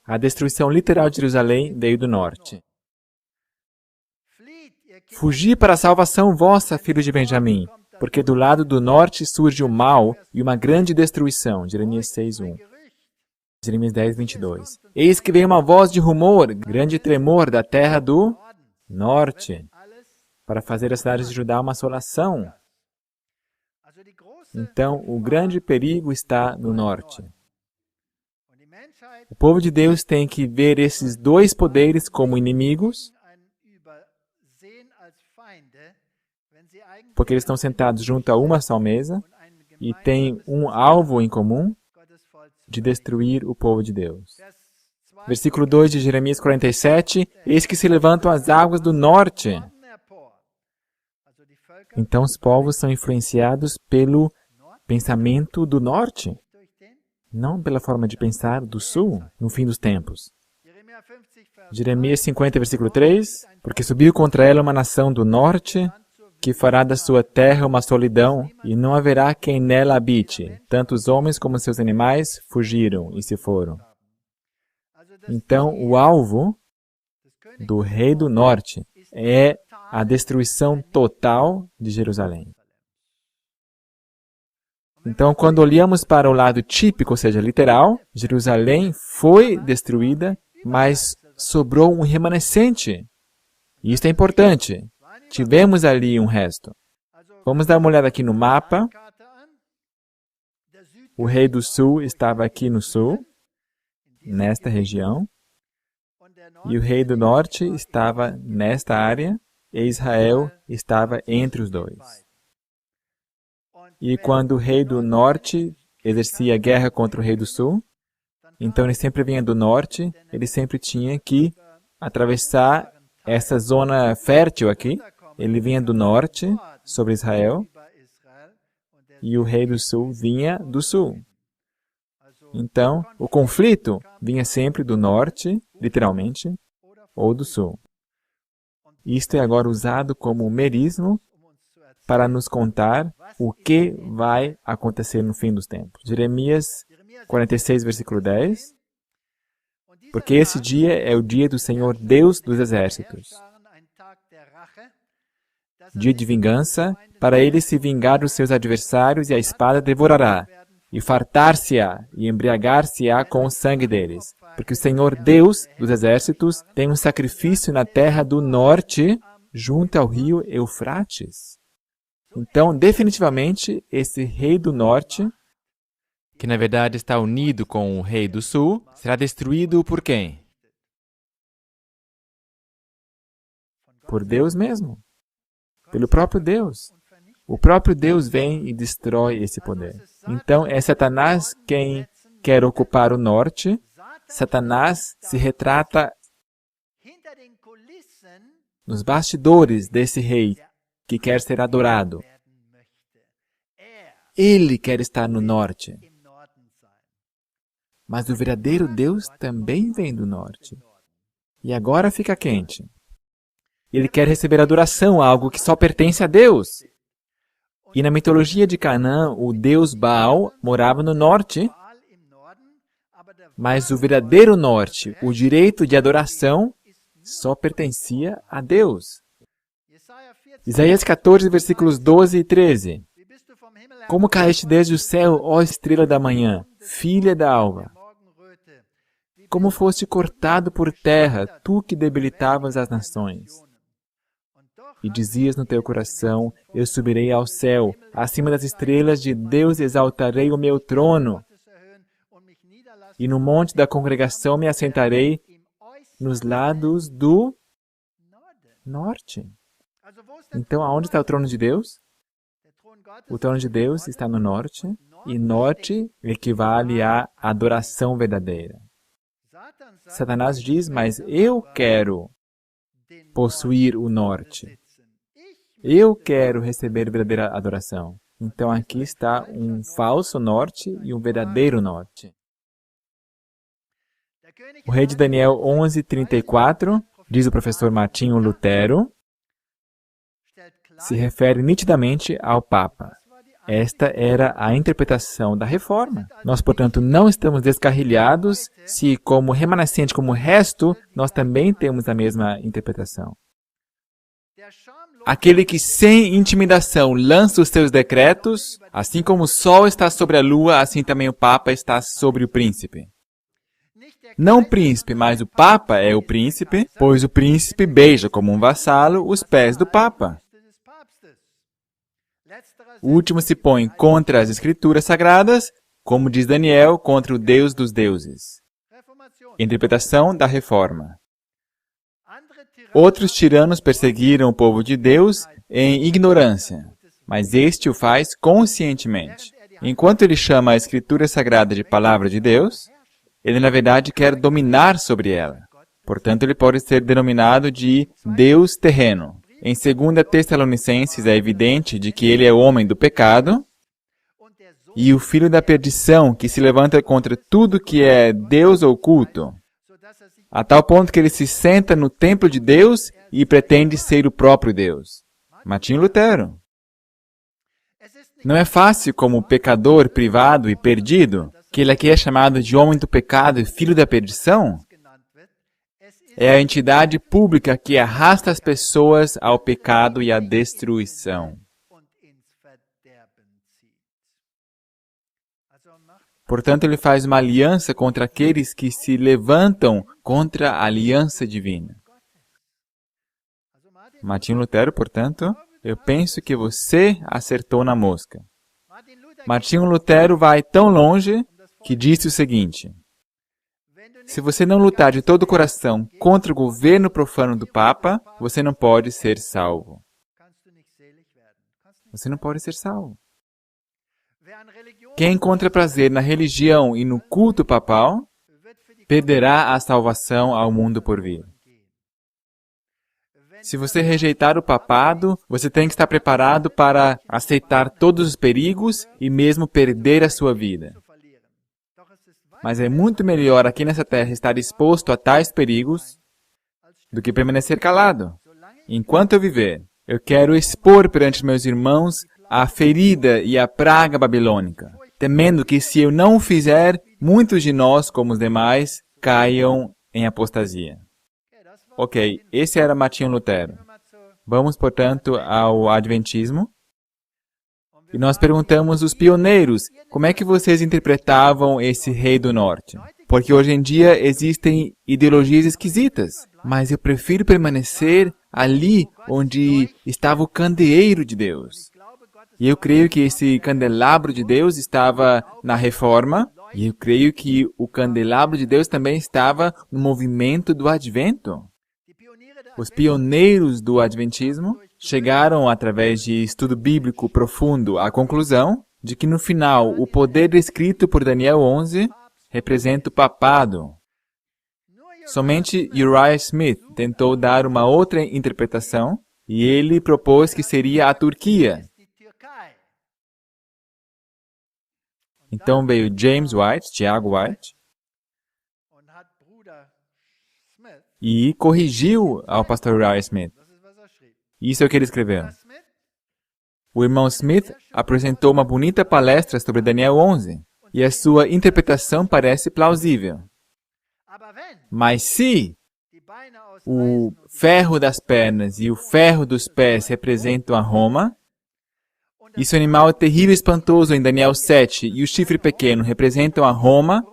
a destruição literal de Jerusalém veio do norte. Fugi para a salvação vossa, filhos de Benjamim, porque do lado do norte surge o mal e uma grande destruição. Jeremias 6:1. Jeremias 10:22. Eis que veio uma voz de rumor, grande tremor da terra do norte. para fazer as cidades de Judá uma assolação. Então, o grande perigo está no norte. O povo de Deus tem que ver esses dois poderes como inimigos, porque eles estão sentados junto a uma só mesa e têm um alvo em comum de destruir o povo de Deus. Versículo 2 de Jeremias 47, eis que se levantam as águas do norte. Então os povos são influenciados pelo pensamento do norte, não pela forma de pensar do sul, no fim dos tempos. Jeremias 50, versículo 3, porque subiu contra ela uma nação do norte, que fará da sua terra uma solidão, e não haverá quem nela habite. Tanto os homens como seus animais fugiram e se foram. Então, o alvo do rei do norte é a destruição total de Jerusalém. Então, quando olhamos para o lado típico, ou seja, literal, Jerusalém foi destruída, mas sobrou um remanescente. E isso é importante. Tivemos ali um resto. Vamos dar uma olhada aqui no mapa. O rei do sul estava aqui no sul, nesta região. E o rei do norte estava nesta área, e Israel estava entre os dois. E quando o rei do norte exercia guerra contra o rei do sul, então ele sempre vinha do norte, ele sempre tinha que atravessar essa zona fértil aqui. Ele vinha do norte sobre Israel e o rei do sul vinha do sul. Então, o conflito vinha sempre do norte, literalmente, ou do sul. Isto é agora usado como merismo para nos contar o que vai acontecer no fim dos tempos. Jeremias 46, versículo 10. Porque esse dia é o dia do Senhor Deus dos exércitos. Dia de vingança, para ele se vingar dos seus adversários, e a espada devorará, e fartar-se-á, e embriagar-se-á com o sangue deles. Porque o Senhor Deus dos exércitos tem um sacrifício na terra do norte, junto ao rio Eufrates. Então, definitivamente, esse rei do norte, que na verdade está unido com o rei do sul, será destruído por quem? Por Deus mesmo. Pelo próprio Deus. O próprio Deus vem e destrói esse poder. Então, é Satanás quem quer ocupar o norte. Satanás se retrata nos bastidores desse rei que quer ser adorado. Ele quer estar no norte. Mas o verdadeiro Deus também vem do norte. E agora fica quente. Ele quer receber adoração, algo que só pertence a Deus. E na mitologia de Canaã, o deus Baal morava no norte, mas o verdadeiro norte, o direito de adoração, só pertencia a Deus. Isaías 14, versículos 12 e 13. Como caíste desde o céu, ó estrela da manhã, filha da alva? Como foste cortado por terra, tu que debilitavas as nações. E dizias no teu coração, eu subirei ao céu, acima das estrelas de Deus exaltarei o meu trono. E no monte da congregação me assentarei nos lados do norte. Então, aonde está o trono de Deus? O trono de Deus está no norte, e norte equivale à adoração verdadeira. Satanás diz, mas eu quero possuir o norte. Eu quero receber verdadeira adoração. Então aqui está um falso norte e um verdadeiro norte. O rei de Daniel 11:34, diz o professor Martinho Lutero, se refere nitidamente ao Papa. Esta era a interpretação da Reforma. Nós, portanto, não estamos descarrilhados se, como remanescente, como resto, nós também temos a mesma interpretação. Aquele que sem intimidação lança os seus decretos, assim como o sol está sobre a lua, assim também o Papa está sobre o príncipe. Não o príncipe, mas o Papa é o príncipe, pois o príncipe beija como um vassalo os pés do Papa. O último se põe contra as escrituras sagradas, como diz Daniel, contra o Deus dos deuses. Interpretação da Reforma. Outros tiranos perseguiram o povo de Deus em ignorância, mas este o faz conscientemente. Enquanto ele chama a Escritura Sagrada de Palavra de Deus, ele na verdade quer dominar sobre ela. Portanto, ele pode ser denominado de Deus terreno. Em 2 Tessalonicenses é evidente de que ele é o homem do pecado e o filho da perdição que se levanta contra tudo que é Deus ou culto, a tal ponto que ele se senta no templo de Deus e pretende ser o próprio Deus. Martinho Lutero. Não é fácil como pecador privado e perdido, que ele aqui é chamado de homem do pecado e filho da perdição? É a entidade pública que arrasta as pessoas ao pecado e à destruição. Portanto, ele faz uma aliança contra aqueles que se levantam contra a aliança divina. Martinho Lutero, portanto, eu penso que você acertou na mosca. Martinho Lutero vai tão longe que disse o seguinte: se você não lutar de todo o coração contra o governo profano do Papa, você não pode ser salvo. Você não pode ser salvo. Quem encontra prazer na religião e no culto papal, perderá a salvação ao mundo por vir. Se você rejeitar o papado, você tem que estar preparado para aceitar todos os perigos e mesmo perder a sua vida. Mas é muito melhor aqui nessa terra estar exposto a tais perigos do que permanecer calado. Enquanto eu viver, eu quero expor perante meus irmãos a ferida e a praga babilônica, temendo que se eu não o fizer, muitos de nós, como os demais, caiam em apostasia. Ok, esse era Martinho Lutero. Vamos, portanto, ao Adventismo. E nós perguntamos os pioneiros, como é que vocês interpretavam esse rei do norte? Porque hoje em dia existem ideologias esquisitas, mas eu prefiro permanecer ali onde estava o candeeiro de Deus. E eu creio que esse candelabro de Deus estava na Reforma, e eu creio que o candelabro de Deus também estava no movimento do Advento. Os pioneiros do Adventismo chegaram, através de estudo bíblico profundo, à conclusão de que, no final, o poder descrito por Daniel 11 representa o papado. Somente Uriah Smith tentou dar uma outra interpretação, e ele propôs que seria a Turquia. Então veio James White, Tiago White, e corrigiu ao pastor Uriah Smith. Isso é o que ele escreveu. O irmão Smith apresentou uma bonita palestra sobre Daniel 11, e a sua interpretação parece plausível. Mas se o ferro das pernas e o ferro dos pés representam a Roma, e se o animal terrível e espantoso em Daniel 7 e o chifre pequeno representam a Roma,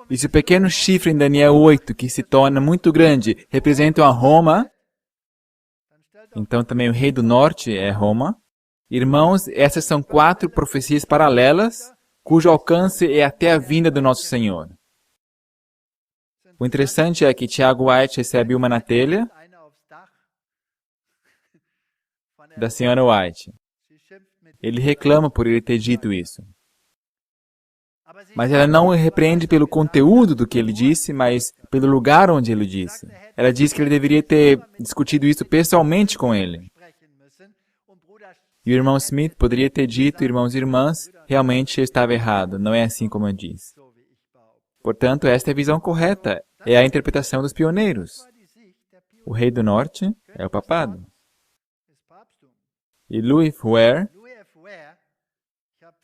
e se o pequeno chifre em Daniel 8, que se torna muito grande, representam a Roma, então também o rei do norte é Roma. Irmãos, essas são 4 profecias paralelas, cujo alcance é até a vinda do nosso Senhor. O interessante é que Tiago White recebe uma na telha da senhora White. Ele reclama por ele ter dito isso. Mas ela não o repreende pelo conteúdo do que ele disse, mas pelo lugar onde ele disse. Ela diz que ele deveria ter discutido isso pessoalmente com ele. E o irmão Smith poderia ter dito, irmãos e irmãs, realmente eu estava errado, não é assim como eu disse. Portanto, esta é a visão correta, é a interpretação dos pioneiros. O rei do norte é o papado. E Louis Ware,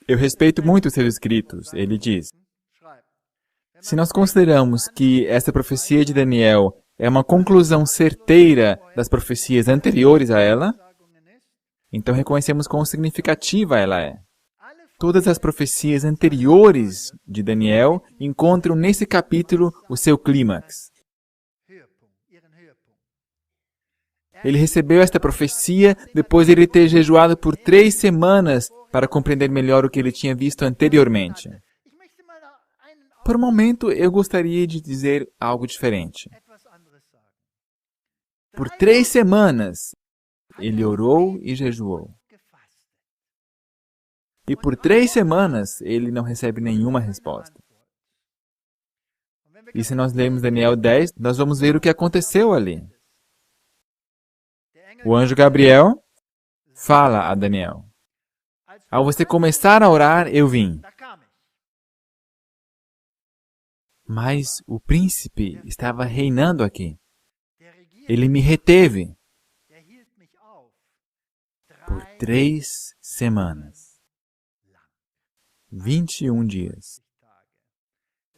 eu respeito muito os seus escritos, ele diz: se nós consideramos que essa profecia de Daniel é uma conclusão certeira das profecias anteriores a ela, então reconhecemos quão significativa ela é. Todas as profecias anteriores de Daniel encontram nesse capítulo o seu clímax. Ele recebeu esta profecia depois de ele ter jejuado por 3 semanas para compreender melhor o que ele tinha visto anteriormente. Por um momento, eu gostaria de dizer algo diferente. Por 3 semanas, ele orou e jejuou. E por 3 semanas, ele não recebe nenhuma resposta. E se nós lermos Daniel 10, nós vamos ver o que aconteceu ali. O anjo Gabriel fala a Daniel: ao você começar a orar, eu vim. Mas o príncipe estava reinando aqui. Ele me reteve por 3 semanas. 21 dias.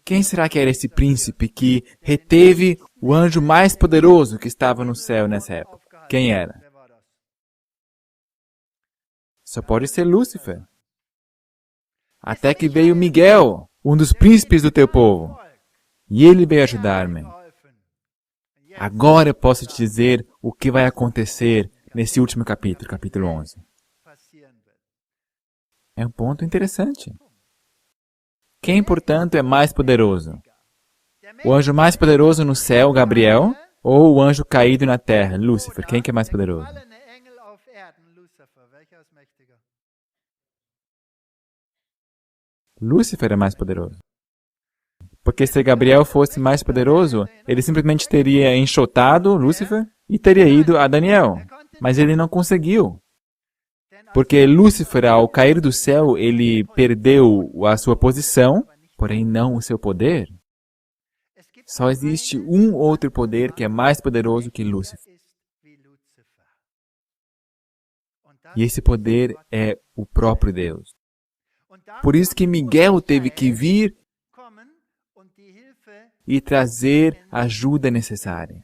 Quem será que era esse príncipe que reteve o anjo mais poderoso que estava no céu nessa época? Quem era? Só pode ser Lúcifer. Até que veio Miguel, um dos príncipes do teu povo. E ele veio ajudar-me. Agora eu posso te dizer o que vai acontecer nesse último capítulo, capítulo 11. É um ponto interessante. Quem, portanto, é mais poderoso? O anjo mais poderoso no céu, Gabriel, ou o anjo caído na terra, Lúcifer? Quem que é mais poderoso? Lúcifer é mais poderoso. Porque se Gabriel fosse mais poderoso, ele simplesmente teria enxotado Lúcifer e teria ido a Daniel. Mas ele não conseguiu. Porque Lúcifer, ao cair do céu, ele perdeu a sua posição, porém não o seu poder. Só existe um outro poder que é mais poderoso que Lúcifer. E esse poder é o próprio Deus. Por isso que Miguel teve que vir e trazer a ajuda necessária.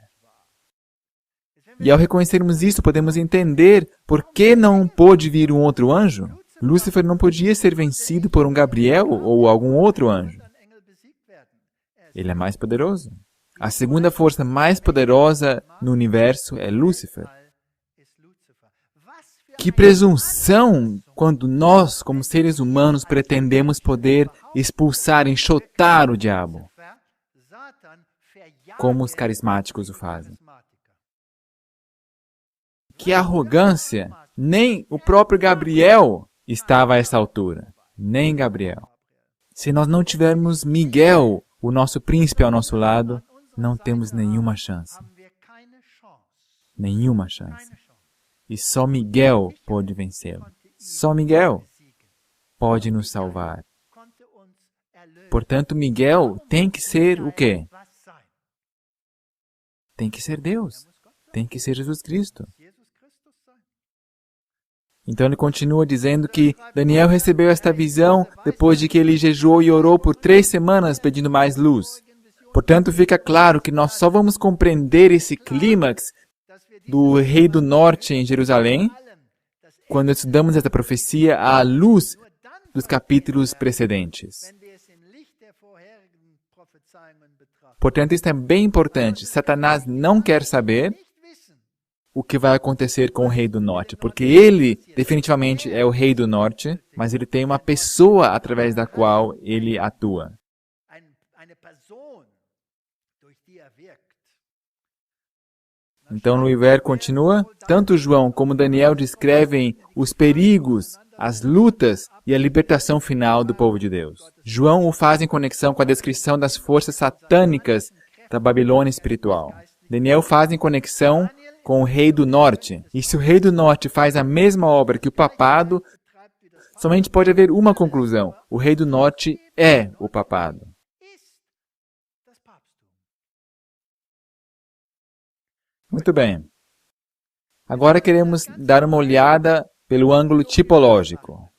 E ao reconhecermos isso, podemos entender por que não pôde vir um outro anjo. Lúcifer não podia ser vencido por um Gabriel ou algum outro anjo. Ele é mais poderoso. A segunda força mais poderosa no universo é Lúcifer. Que presunção quando nós, como seres humanos, pretendemos poder expulsar, enxotar o diabo, como os carismáticos o fazem. Que arrogância! Nem o próprio Gabriel estava a essa altura. Nem Gabriel. Se nós não tivermos Miguel, o nosso príncipe ao nosso lado, não temos nenhuma chance. Nenhuma chance. E só Miguel pode vencê-lo. Só Miguel pode nos salvar. Portanto, Miguel tem que ser o quê? Tem que ser Deus. Tem que ser Jesus Cristo. Então ele continua dizendo que Daniel recebeu esta visão depois de que ele jejuou e orou por 3 semanas pedindo mais luz. Portanto, fica claro que nós só vamos compreender esse clímax do rei do norte em Jerusalém quando estudamos essa profecia à luz dos capítulos precedentes. Portanto, isso é bem importante. Satanás não quer saber o que vai acontecer com o rei do norte, porque ele definitivamente é o rei do norte, mas ele tem uma pessoa através da qual ele atua. Então, Luiver continua, tanto João como Daniel descrevem os perigos, as lutas e a libertação final do povo de Deus. João o faz em conexão com a descrição das forças satânicas da Babilônia espiritual. Daniel faz em conexão com o rei do norte. E se o rei do norte faz a mesma obra que o papado, somente pode haver uma conclusão. O rei do norte é o papado. Muito bem. Agora queremos dar uma olhada pelo ângulo tipológico.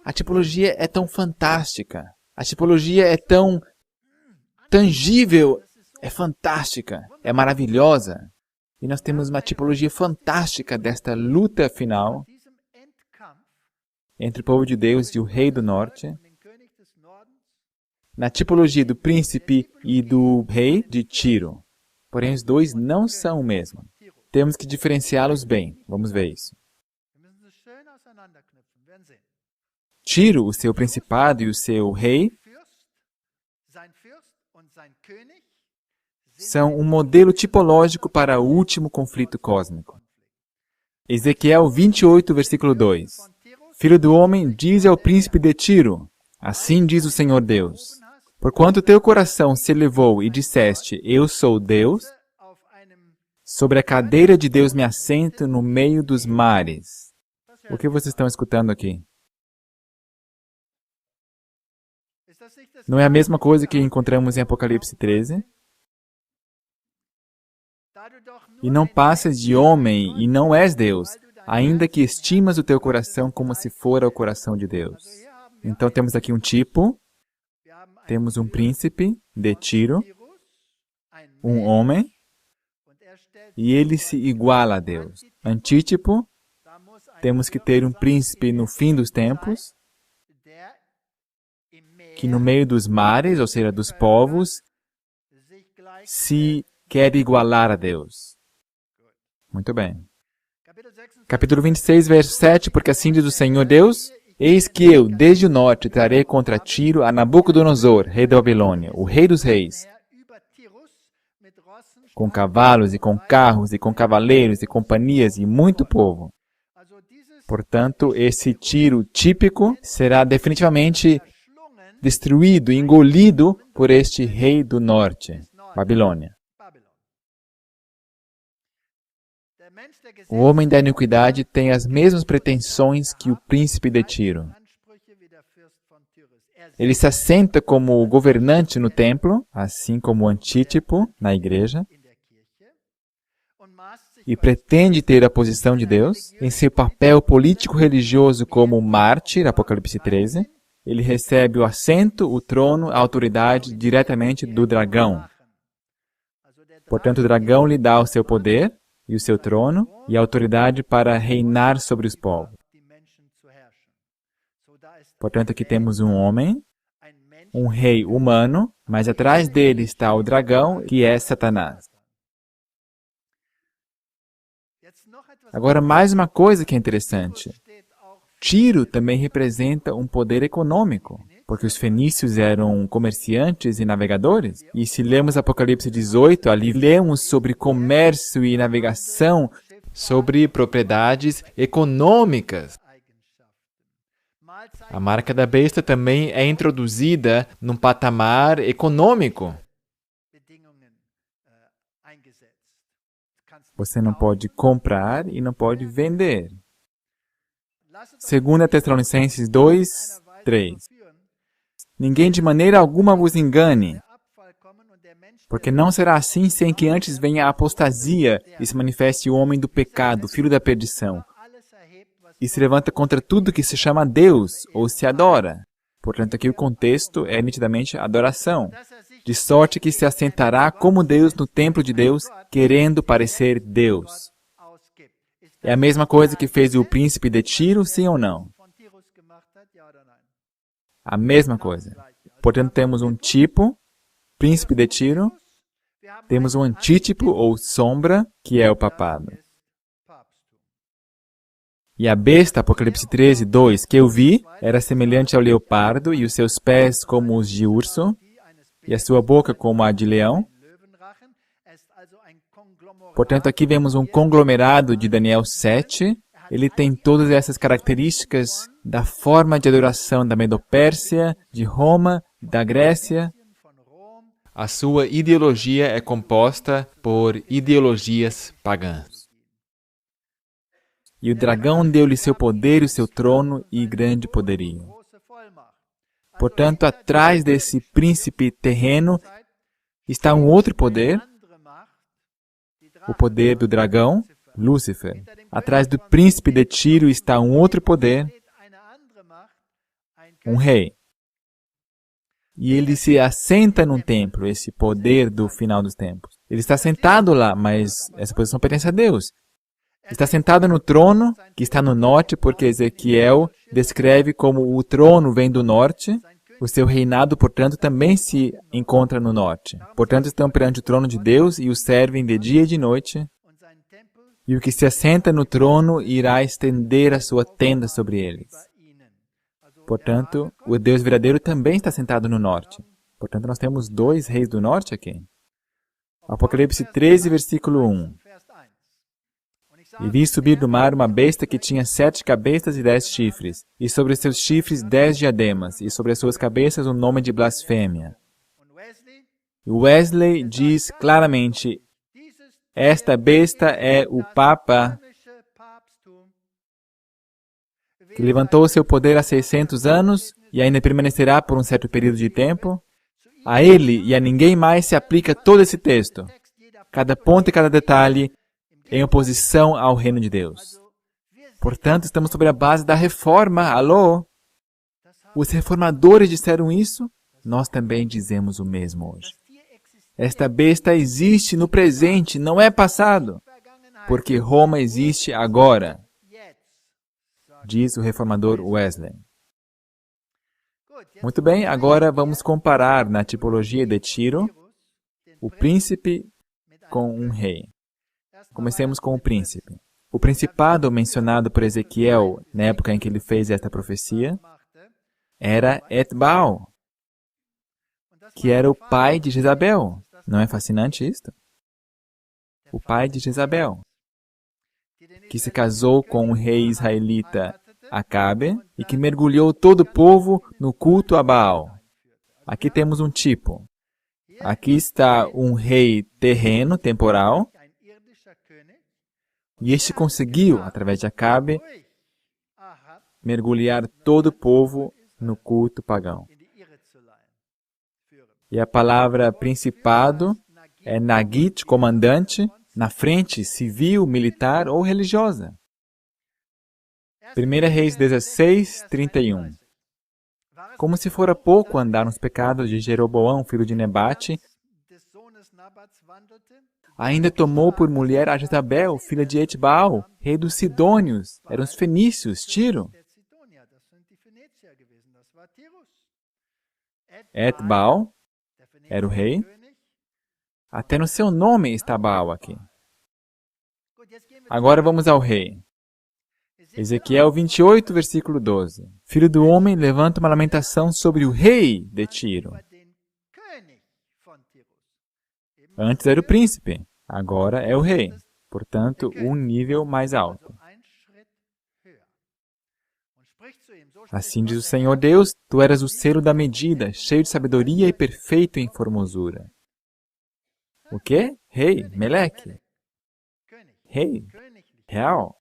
A tipologia é tão fantástica. A tipologia é tão tangível. É fantástica. É maravilhosa. E nós temos uma tipologia fantástica desta luta final entre o povo de Deus e o rei do norte, na tipologia do príncipe e do rei de Tiro. Porém, os dois não são o mesmo. Temos que diferenciá-los bem. Vamos ver isso. Tiro, o seu principado e o seu rei, são um modelo tipológico para o último conflito cósmico. Ezequiel 28, versículo 2. Filho do homem, dize ao príncipe de Tiro, assim diz o Senhor Deus, porquanto teu coração se elevou e disseste, eu sou Deus, sobre a cadeira de Deus me assento no meio dos mares. O que vocês estão escutando aqui? Não é a mesma coisa que encontramos em Apocalipse 13? E não passas de homem e não és Deus, ainda que estimas o teu coração como se fora o coração de Deus. Então temos aqui um tipo, temos um príncipe de Tiro, um homem, e ele se iguala a Deus. Antítipo, temos que ter um príncipe no fim dos tempos, que no meio dos mares, ou seja, dos povos, se quer igualar a Deus. Muito bem. Capítulo 26, verso 7, porque assim diz o Senhor Deus, eis que eu, desde o norte, trarei contra Tiro a Nabucodonosor, rei da Babilônia, o rei dos reis, com cavalos e com carros e com cavaleiros e companhias e muito povo. Portanto, esse Tiro típico será definitivamente destruído, engolido por este rei do norte, Babilônia. O homem da iniquidade tem as mesmas pretensões que o príncipe de Tiro. Ele se assenta como governante no templo, assim como o Antítipo na igreja, e pretende ter a posição de Deus. Em seu papel político-religioso como mártir, Apocalipse 13, ele recebe o assento, o trono, a autoridade diretamente do dragão. Portanto, o dragão lhe dá o seu poder e o seu trono e a autoridade para reinar sobre os povos. Portanto, aqui temos um homem, um rei humano, mas atrás dele está o dragão, que é Satanás. Agora, mais uma coisa que é interessante. Tiro também representa um poder econômico, porque os fenícios eram comerciantes e navegadores. E se lemos Apocalipse 18, ali lemos sobre comércio e navegação, sobre propriedades econômicas. A marca da besta também é introduzida num patamar econômico. Você não pode comprar e não pode vender. 2 Tessalonicenses 2, 3. Ninguém de maneira alguma vos engane, porque não será assim sem que antes venha a apostasia e se manifeste o homem do pecado, filho da perdição, e se levanta contra tudo que se chama Deus ou se adora. Portanto, aqui o contexto é nitidamente adoração, de sorte que se assentará como Deus no templo de Deus, querendo parecer Deus. É a mesma coisa que fez o príncipe de Tiro, sim ou não? A mesma coisa. Portanto, temos um tipo, príncipe de Tiro, temos um antítipo ou sombra, que é o papado. E a besta, Apocalipse 13, 2, que eu vi, era semelhante ao leopardo, e os seus pés como os de urso, e a sua boca como a de leão. Portanto, aqui vemos um conglomerado de Daniel 7. Ele tem todas essas características da forma de adoração da Medopérsia, de Roma, da Grécia. A sua ideologia é composta por ideologias pagãs. E o dragão deu-lhe seu poder, o seu trono e grande poderio. Portanto, atrás desse príncipe terreno está um outro poder, o poder do dragão, Lúcifer. Atrás do príncipe de Tiro está um outro poder, um rei. E ele se assenta num templo, esse poder do final dos tempos. Ele está sentado lá, mas essa posição pertence a Deus. Está sentado no trono, que está no norte, porque Ezequiel descreve como o trono vem do norte. O seu reinado, portanto, também se encontra no norte. Portanto, estão perante o trono de Deus e o servem de dia e de noite. E o que se assenta no trono irá estender a sua tenda sobre eles. Portanto, o Deus verdadeiro também está sentado no norte. Portanto, nós temos dois reis do norte aqui. Apocalipse 13, versículo 1. E vi subir do mar uma besta que tinha 7 cabeças e 10 chifres, e sobre seus chifres 10 diademas, e sobre as suas cabeças um nome de blasfêmia. Wesley diz claramente, esta besta é o Papa que levantou seu poder há 600 anos e ainda permanecerá por um certo período de tempo. A ele e a ninguém mais se aplica todo esse texto. Cada ponto e cada detalhe em oposição ao reino de Deus. Portanto, estamos sobre a base da reforma. Alô? Os reformadores disseram isso, nós também dizemos o mesmo hoje. Esta besta existe no presente, não é passado, porque Roma existe agora, diz o reformador Wesley. Muito bem, agora vamos comparar na tipologia de Tiro o príncipe com um rei. Comecemos com o príncipe. O principado mencionado por Ezequiel, na época em que ele fez esta profecia, era Etbaal, que era o pai de Jezabel. Não é fascinante isto? O pai de Jezabel, que se casou com o rei israelita Acabe e que mergulhou todo o povo no culto a Baal. Aqui temos um tipo. Aqui está um rei terreno, temporal, e este conseguiu, através de Acabe, mergulhar todo o povo no culto pagão. E a palavra principado é Nagit, comandante, na frente, civil, militar ou religiosa. 1 Reis 16, 31. Como se fora pouco andar nos pecados de Jeroboão, filho de Nebate, ainda tomou por mulher a Jezabel, filha de Etbaal, rei dos Sidônios, eram os fenícios, Tiro. Etbaal era o rei. Até no seu nome está Baal aqui. Agora vamos ao rei. Ezequiel 28, versículo 12. Filho do homem, levanta uma lamentação sobre o rei de Tiro. Antes era o príncipe, agora é o rei. Portanto, um nível mais alto. Assim diz o Senhor Deus, tu eras o selo da medida, cheio de sabedoria e perfeito em formosura. O quê? Rei, Meleque. Rei, real.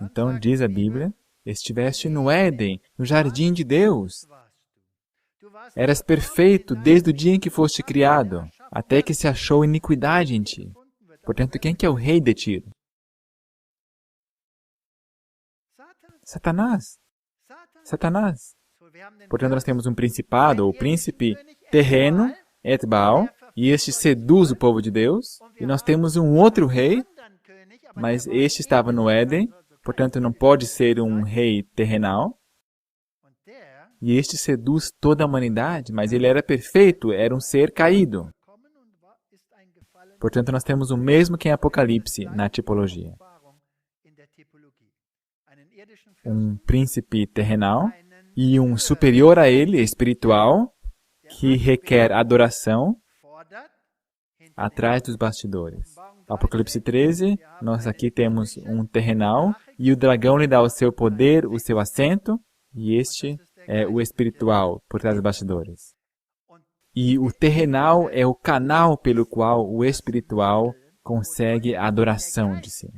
Então diz a Bíblia, estiveste no Éden, no jardim de Deus. Eras perfeito desde o dia em que foste criado, até que se achou iniquidade em ti. Portanto, quem que é o rei de Tiro? Satanás. Satanás. Portanto, nós temos um principado, ou príncipe terreno, Etbaal, e este seduz o povo de Deus. E nós temos um outro rei, mas este estava no Éden, portanto não pode ser um rei terrenal. E este seduz toda a humanidade, mas ele era perfeito, era um ser caído. Portanto, nós temos o mesmo que em Apocalipse, na tipologia. Um príncipe terrenal e um superior a ele, espiritual, que requer adoração atrás dos bastidores. Apocalipse 13, nós aqui temos um terrenal e o dragão lhe dá o seu poder, o seu assento, e este é o espiritual por trás dos bastidores. E o terrenal é o canal pelo qual o espiritual consegue a adoração de si.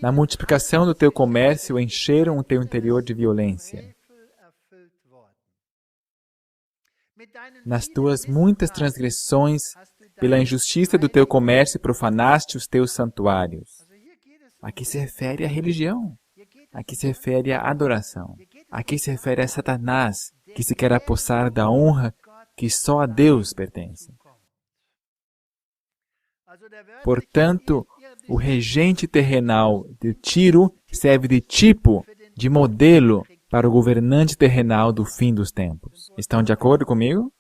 Na multiplicação do teu comércio, encheram o teu interior de violência. Nas tuas muitas transgressões, pela injustiça do teu comércio, profanaste os teus santuários. Aqui se refere à religião. Aqui se refere à adoração. Aqui se refere a Satanás, que se quer apossar da honra que só a Deus pertence. Portanto, o regente terrenal de Tiro serve de tipo, de modelo para o governante terrenal do fim dos tempos. Estão de acordo comigo?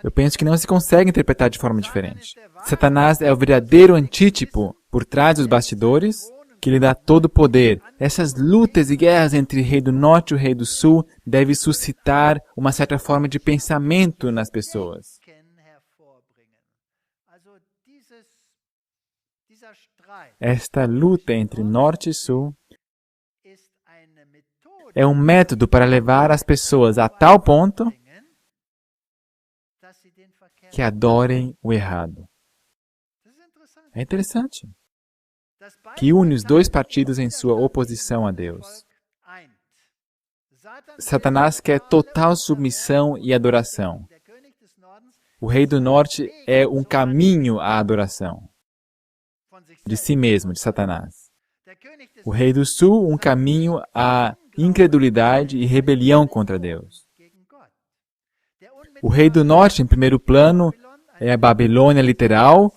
Eu penso que não se consegue interpretar de forma diferente. Satanás é o verdadeiro antítipo por trás dos bastidores, que lhe dá todo o poder. Essas lutas e guerras entre o rei do norte e o rei do sul devem suscitar uma certa forma de pensamento nas pessoas. Esta luta entre norte e sul é um método para levar as pessoas a tal ponto que adorem o errado. É interessante. Que une os dois partidos em sua oposição a Deus. Satanás quer total submissão e adoração. O rei do norte é um caminho à adoração de si mesmo, de Satanás. O rei do sul, um caminho à incredulidade e rebelião contra Deus. O rei do norte, em primeiro plano, é a Babilônia literal,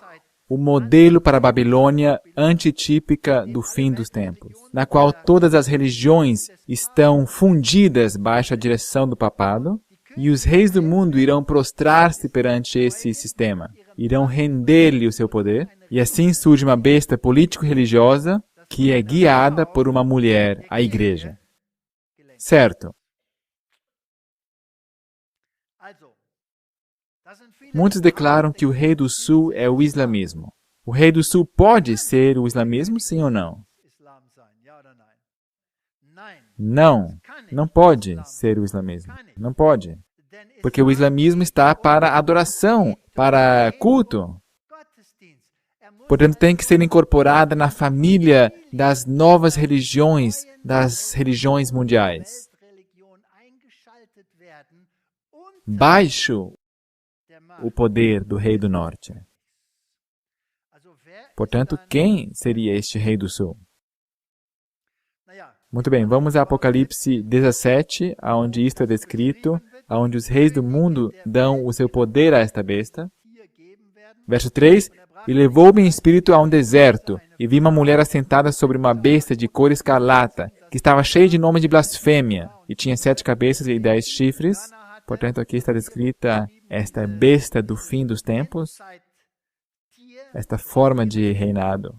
o modelo para a Babilônia antitípica do fim dos tempos, na qual todas as religiões estão fundidas baixo a direção do papado, e os reis do mundo irão prostrar-se perante esse sistema, irão render-lhe o seu poder, e assim surge uma besta político-religiosa que é guiada por uma mulher, a igreja. Certo? Muitos declaram que o rei do sul é o islamismo. O rei do sul pode ser o islamismo, sim ou não? Não, não pode ser o islamismo. Não pode. Porque o islamismo está para adoração, para culto. Portanto, tem que ser incorporada na família das novas religiões, das religiões mundiais. Baixo o poder do rei do norte. Portanto, quem seria este rei do sul? Muito bem, vamos a Apocalipse 17, onde isto é descrito, onde os reis do mundo dão o seu poder a esta besta. Verso 3, e levou-me em espírito a um deserto, e vi uma mulher assentada sobre uma besta de cor escarlata, que estava cheia de nome de blasfêmia, e tinha 7 cabeças e 10 chifres. Portanto, aqui está descrita esta besta do fim dos tempos, esta forma de reinado.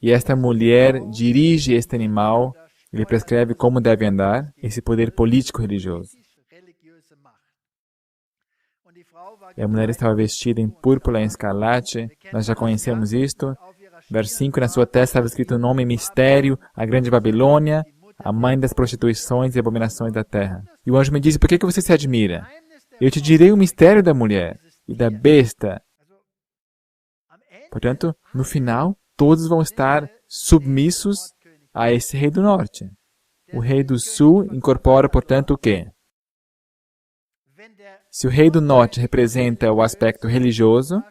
E esta mulher dirige este animal, ele prescreve como deve andar, esse poder político-religioso. E a mulher estava vestida em púrpura e em escarlate, nós já conhecemos isto. Verso 5, na sua testa estava escrito o nome mistério, a grande Babilônia, a mãe das prostituições e abominações da terra. E o anjo me disse, por que você se admira? Eu te direi o mistério da mulher e da besta. Portanto, no final, todos vão estar submissos a esse rei do norte. O rei do sul incorpora, portanto, o quê? Se o rei do norte representa o aspecto religioso,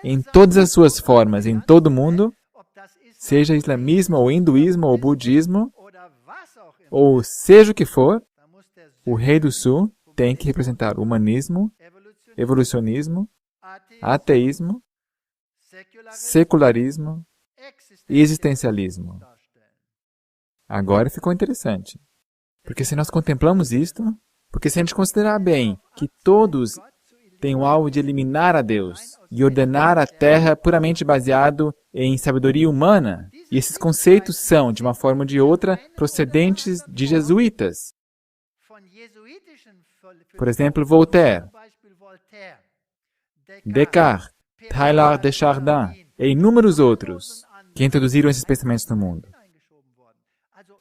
em todas as suas formas, em todo o mundo, seja islamismo, ou hinduísmo, ou budismo, ou seja o que for, o rei do sul tem que representar humanismo, evolucionismo, ateísmo, secularismo e existencialismo. Agora ficou interessante. Porque se nós contemplamos isto, porque se a gente considerar bem que todos têm o alvo de eliminar a Deus e ordenar a terra puramente baseado em sabedoria humana, e esses conceitos são, de uma forma ou de outra, procedentes de jesuítas. Por exemplo, Voltaire, Descartes, Teilhard de Chardin e inúmeros outros que introduziram esses pensamentos no mundo.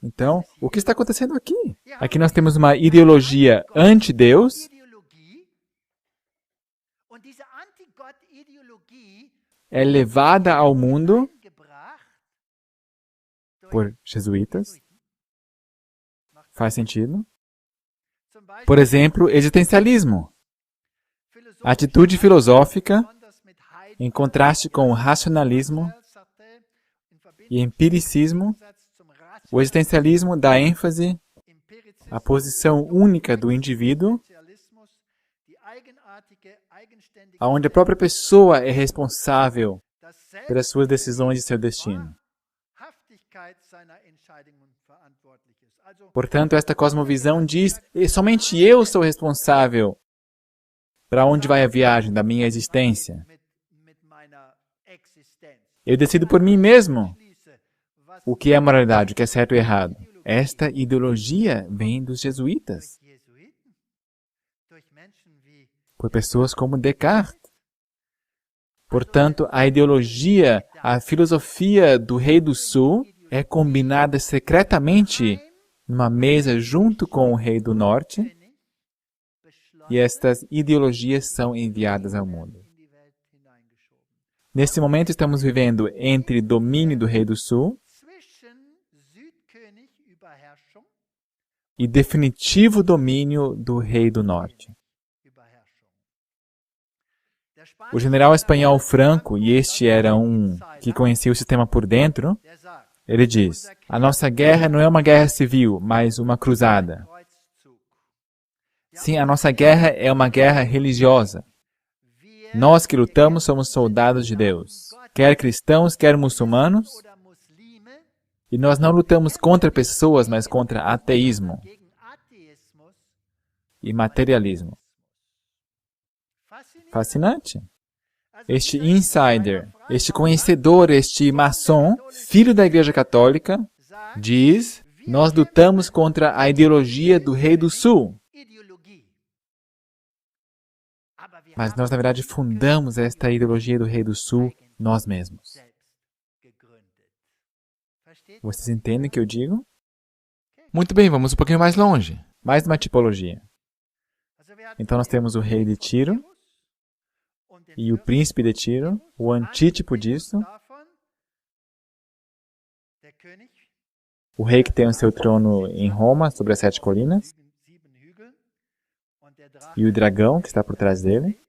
Então, o que está acontecendo aqui? Aqui nós temos uma ideologia anti-Deus, é levada ao mundo por jesuítas. Faz sentido? Por exemplo, existencialismo. Atitude filosófica em contraste com o racionalismo e empiricismo. O existencialismo dá ênfase a posição única do indivíduo, onde a própria pessoa é responsável pelas suas decisões e seu destino. Portanto, esta cosmovisão diz, somente eu sou responsável para onde vai a viagem da minha existência. Eu decido por mim mesmo o que é moralidade, o que é certo e errado. Esta ideologia vem dos jesuítas, por pessoas como Descartes. Portanto, a ideologia, a filosofia do Rei do Sul é combinada secretamente numa mesa junto com o Rei do Norte, e estas ideologias são enviadas ao mundo. Nesse momento estamos vivendo entre domínio do Rei do Sul e definitivo domínio do Rei do Norte. O general espanhol Franco, e este era um que conhecia o sistema por dentro, ele diz, a nossa guerra não é uma guerra civil, mas uma cruzada. Sim, a nossa guerra é uma guerra religiosa. Nós que lutamos somos soldados de Deus, quer cristãos, quer muçulmanos, e nós não lutamos contra pessoas, mas contra ateísmo e materialismo. Fascinante. Este insider, este conhecedor, este maçom, filho da Igreja Católica, diz, nós lutamos contra a ideologia do Rei do Sul. Mas nós, na verdade, fundamos esta ideologia do Rei do Sul nós mesmos. Vocês entendem o que eu digo? Muito bem, vamos um pouquinho mais longe. Mais uma tipologia. Então nós temos o rei de Tiro e o príncipe de Tiro, o antítipo disso. O rei que tem o seu trono em Roma, sobre as 7 colinas. E o dragão que está por trás dele.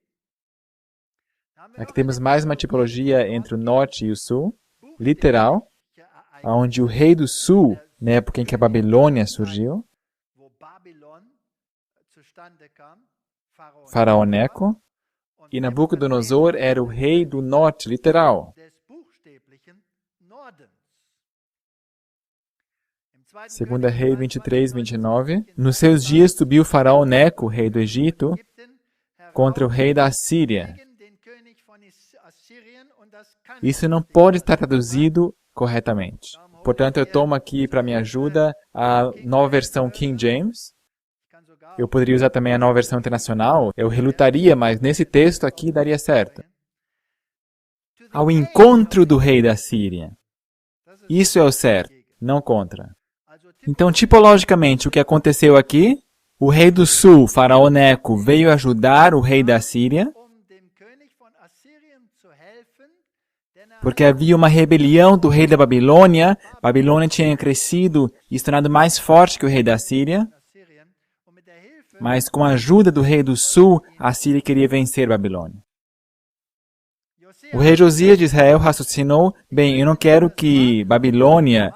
Aqui temos mais uma tipologia entre o norte e o sul, literal, onde o rei do sul, na época em que a Babilônia surgiu, Faraó Neco, e Nabucodonosor era o rei do norte, literal. Segunda Rei 23, 29. Nos seus dias subiu Faraó Neco, rei do Egito, contra o rei da Assíria. Isso não pode estar traduzido corretamente. Portanto, eu tomo aqui para minha ajuda a nova versão King James. Eu poderia usar também a nova versão internacional. Eu relutaria, mas nesse texto aqui daria certo. Ao encontro do rei da Síria. Isso é o certo, não contra. Então, tipologicamente, o que aconteceu aqui? O rei do sul, Faraó Neco, veio ajudar o rei da Síria, porque havia uma rebelião do rei da Babilônia. Babilônia tinha crescido e se tornado mais forte que o rei da Síria. Mas com a ajuda do rei do sul, a Síria queria vencer a Babilônia. O rei Josias de Israel raciocinou, bem, eu não quero que Babilônia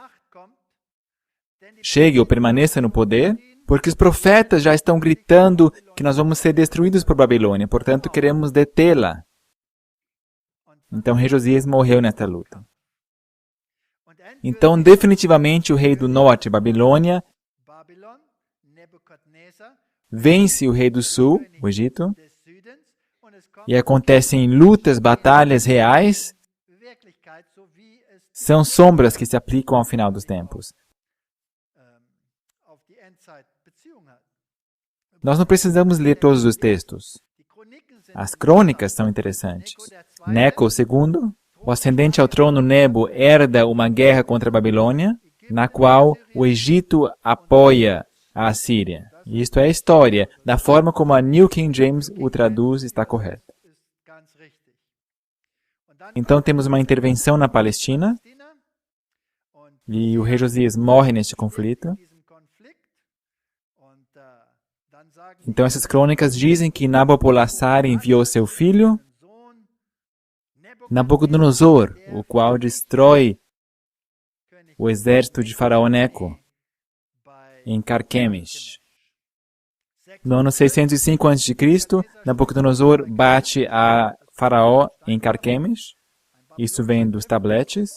chegue ou permaneça no poder, porque os profetas já estão gritando que nós vamos ser destruídos por Babilônia, portanto queremos detê-la. Então, o rei Josias morreu nesta luta. Então, definitivamente, o rei do norte, Babilônia, vence o rei do sul, o Egito, e acontecem lutas, batalhas reais. São sombras que se aplicam ao final dos tempos. Nós não precisamos ler todos os textos. As crônicas são interessantes. Neco II, o ascendente ao trono Nebo, herda uma guerra contra a Babilônia, na qual o Egito apoia a Assíria. E isto é a história. Da forma como a New King James o traduz, está correta. Então temos uma intervenção na Palestina, e o rei Josias morre neste conflito. Então essas crônicas dizem que Nabopolassar enviou seu filho, Nabucodonosor, o qual destrói o exército de Faraó Neco. em Carquemis. No ano 605 a.C., Nabucodonosor bate a Faraó em Carquemis. Isso vem dos tabletes.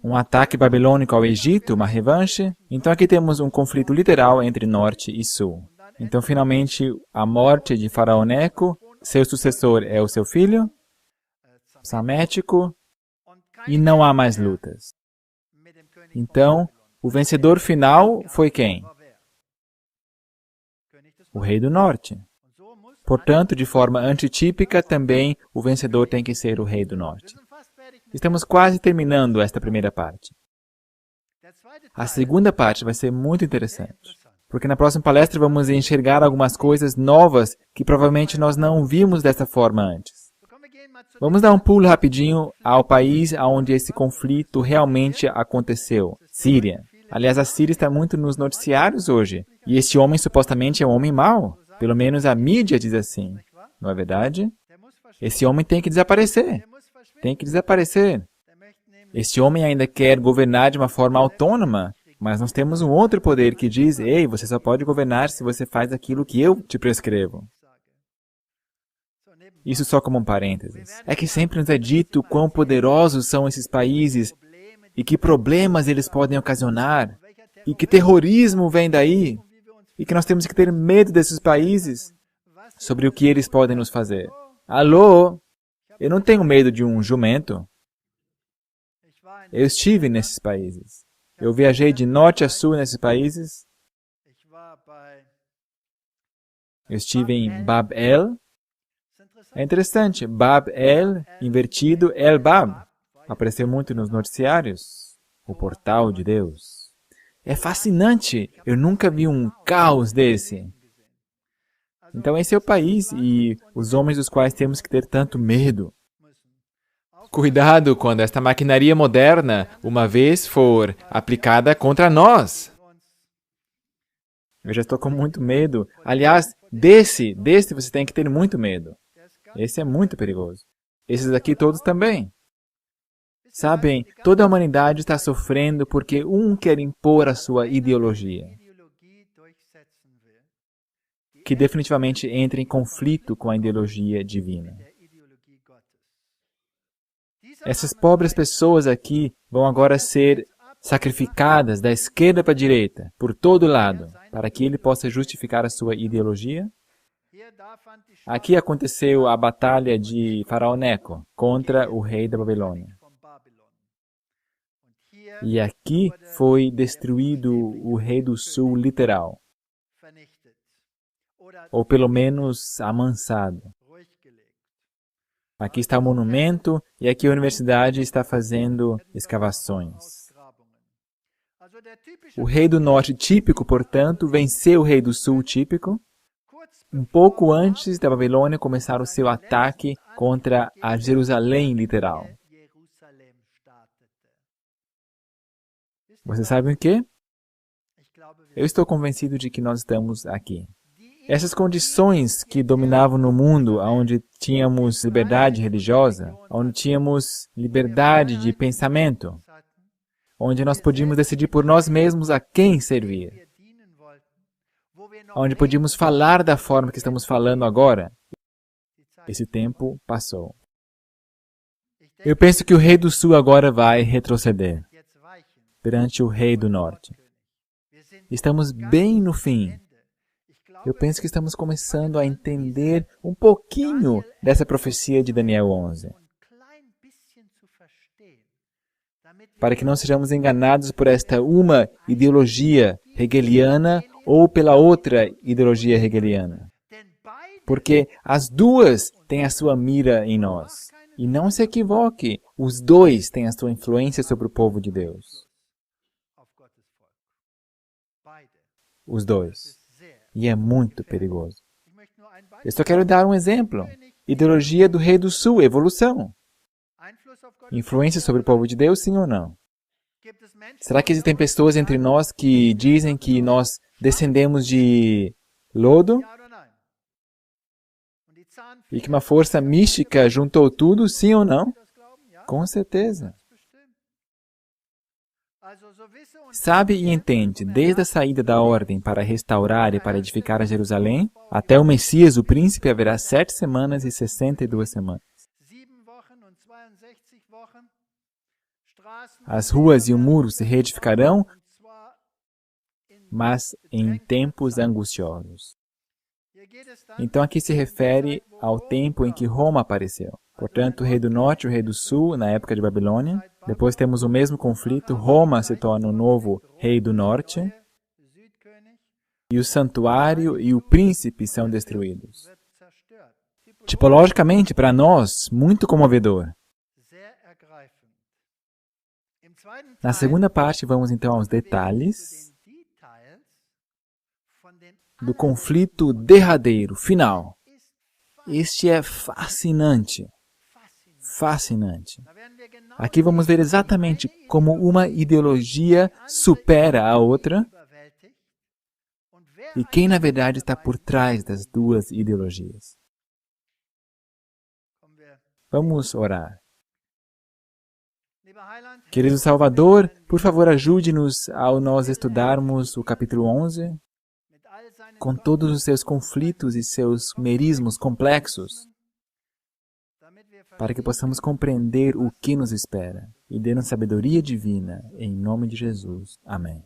Um ataque babilônico ao Egito, uma revanche. Então aqui temos um conflito literal entre norte e sul. Então finalmente a morte de Faraó Neco, seu sucessor é o seu filho, Psamético, e não há mais lutas. Então, o vencedor final foi quem? O rei do norte. Portanto, de forma antitípica, também o vencedor tem que ser o rei do norte. Estamos quase terminando esta primeira parte. A segunda parte vai ser muito interessante, porque na próxima palestra vamos enxergar algumas coisas novas que provavelmente nós não vimos dessa forma antes. Vamos dar um pulo rapidinho ao país onde esse conflito realmente aconteceu, Síria. Aliás, a Síria está muito nos noticiários hoje, e esse homem supostamente é um homem mau. Pelo menos a mídia diz assim, não é verdade? Esse homem tem que desaparecer. Tem que desaparecer. Esse homem ainda quer governar de uma forma autônoma, mas nós temos um outro poder que diz, ei, você só pode governar se você faz aquilo que eu te prescrevo. Isso só como um parênteses. É que sempre nos é dito quão poderosos são esses países e que problemas eles podem ocasionar e que terrorismo vem daí e que nós temos que ter medo desses países sobre o que eles podem nos fazer. Alô? Eu não tenho medo de um jumento. Eu estive nesses países. Eu viajei de norte a sul nesses países. Eu estive em Bab El. É interessante, Bab El, invertido, El Bab. Apareceu muito nos noticiários. O portal de Deus. É fascinante. Eu nunca vi um caos desse. Então esse é o país e os homens dos quais temos que ter tanto medo. Cuidado quando esta maquinaria moderna, uma vez for aplicada contra nós. Eu já estou com muito medo. Aliás, desse você tem que ter muito medo. Esse é muito perigoso. Esses aqui todos também. Sabem, toda a humanidade está sofrendo porque um quer impor a sua ideologia, que definitivamente entra em conflito com a ideologia divina. Essas pobres pessoas aqui vão agora ser sacrificadas da esquerda para a direita, por todo lado, para que ele possa justificar a sua ideologia. Aqui aconteceu a batalha de Faraó Neco contra o rei da Babilônia. E aqui foi destruído o rei do sul literal, ou pelo menos amansado. Aqui está o monumento e aqui a universidade está fazendo escavações. O rei do norte típico, portanto, venceu o rei do sul típico. Um pouco antes da Babilônia começar o seu ataque contra a Jerusalém literal. Vocês sabem o quê? Eu estou convencido de que nós estamos aqui. Essas condições que dominavam no mundo, onde tínhamos liberdade religiosa, onde tínhamos liberdade de pensamento, onde nós podíamos decidir por nós mesmos a quem servir, onde podíamos falar da forma que estamos falando agora, esse tempo passou. Eu penso que o rei do sul agora vai retroceder perante o rei do norte. Estamos bem no fim. Eu penso que estamos começando a entender um pouquinho dessa profecia de Daniel 11. Para que não sejamos enganados por esta uma ideologia hegeliana ou pela outra ideologia hegeliana. Porque as duas têm a sua mira em nós. E não se equivoque, os dois têm a sua influência sobre o povo de Deus. Os dois. E é muito perigoso. Eu só quero dar um exemplo. Ideologia do rei do sul, evolução. Influência sobre o povo de Deus, sim ou não? Será que existem pessoas entre nós que dizem que nós descendemos de lodo? E que uma força mística juntou tudo, sim ou não? Com certeza. Sabe e entende, desde a saída da ordem para restaurar e para edificar a Jerusalém, até o Messias, o príncipe, haverá 7 semanas e 62 semanas. As ruas e o muro se reedificarão, mas em tempos angustiosos. Então aqui se refere ao tempo em que Roma apareceu. Portanto, o rei do norte e o rei do sul, na época de Babilônia. Depois temos o mesmo conflito, Roma se torna o novo rei do norte, e o santuário e o príncipe são destruídos. Tipologicamente, para nós, muito comovedor. Na segunda parte, vamos então aos detalhes do conflito derradeiro, final. Este é fascinante. Fascinante. Aqui vamos ver exatamente como uma ideologia supera a outra e quem, na verdade, está por trás das duas ideologias. Vamos orar. Querido Salvador, por favor, ajude-nos ao nós estudarmos o capítulo 11, com todos os seus conflitos e seus merismos complexos, para que possamos compreender o que nos espera e dê-nos sabedoria divina, em nome de Jesus. Amém.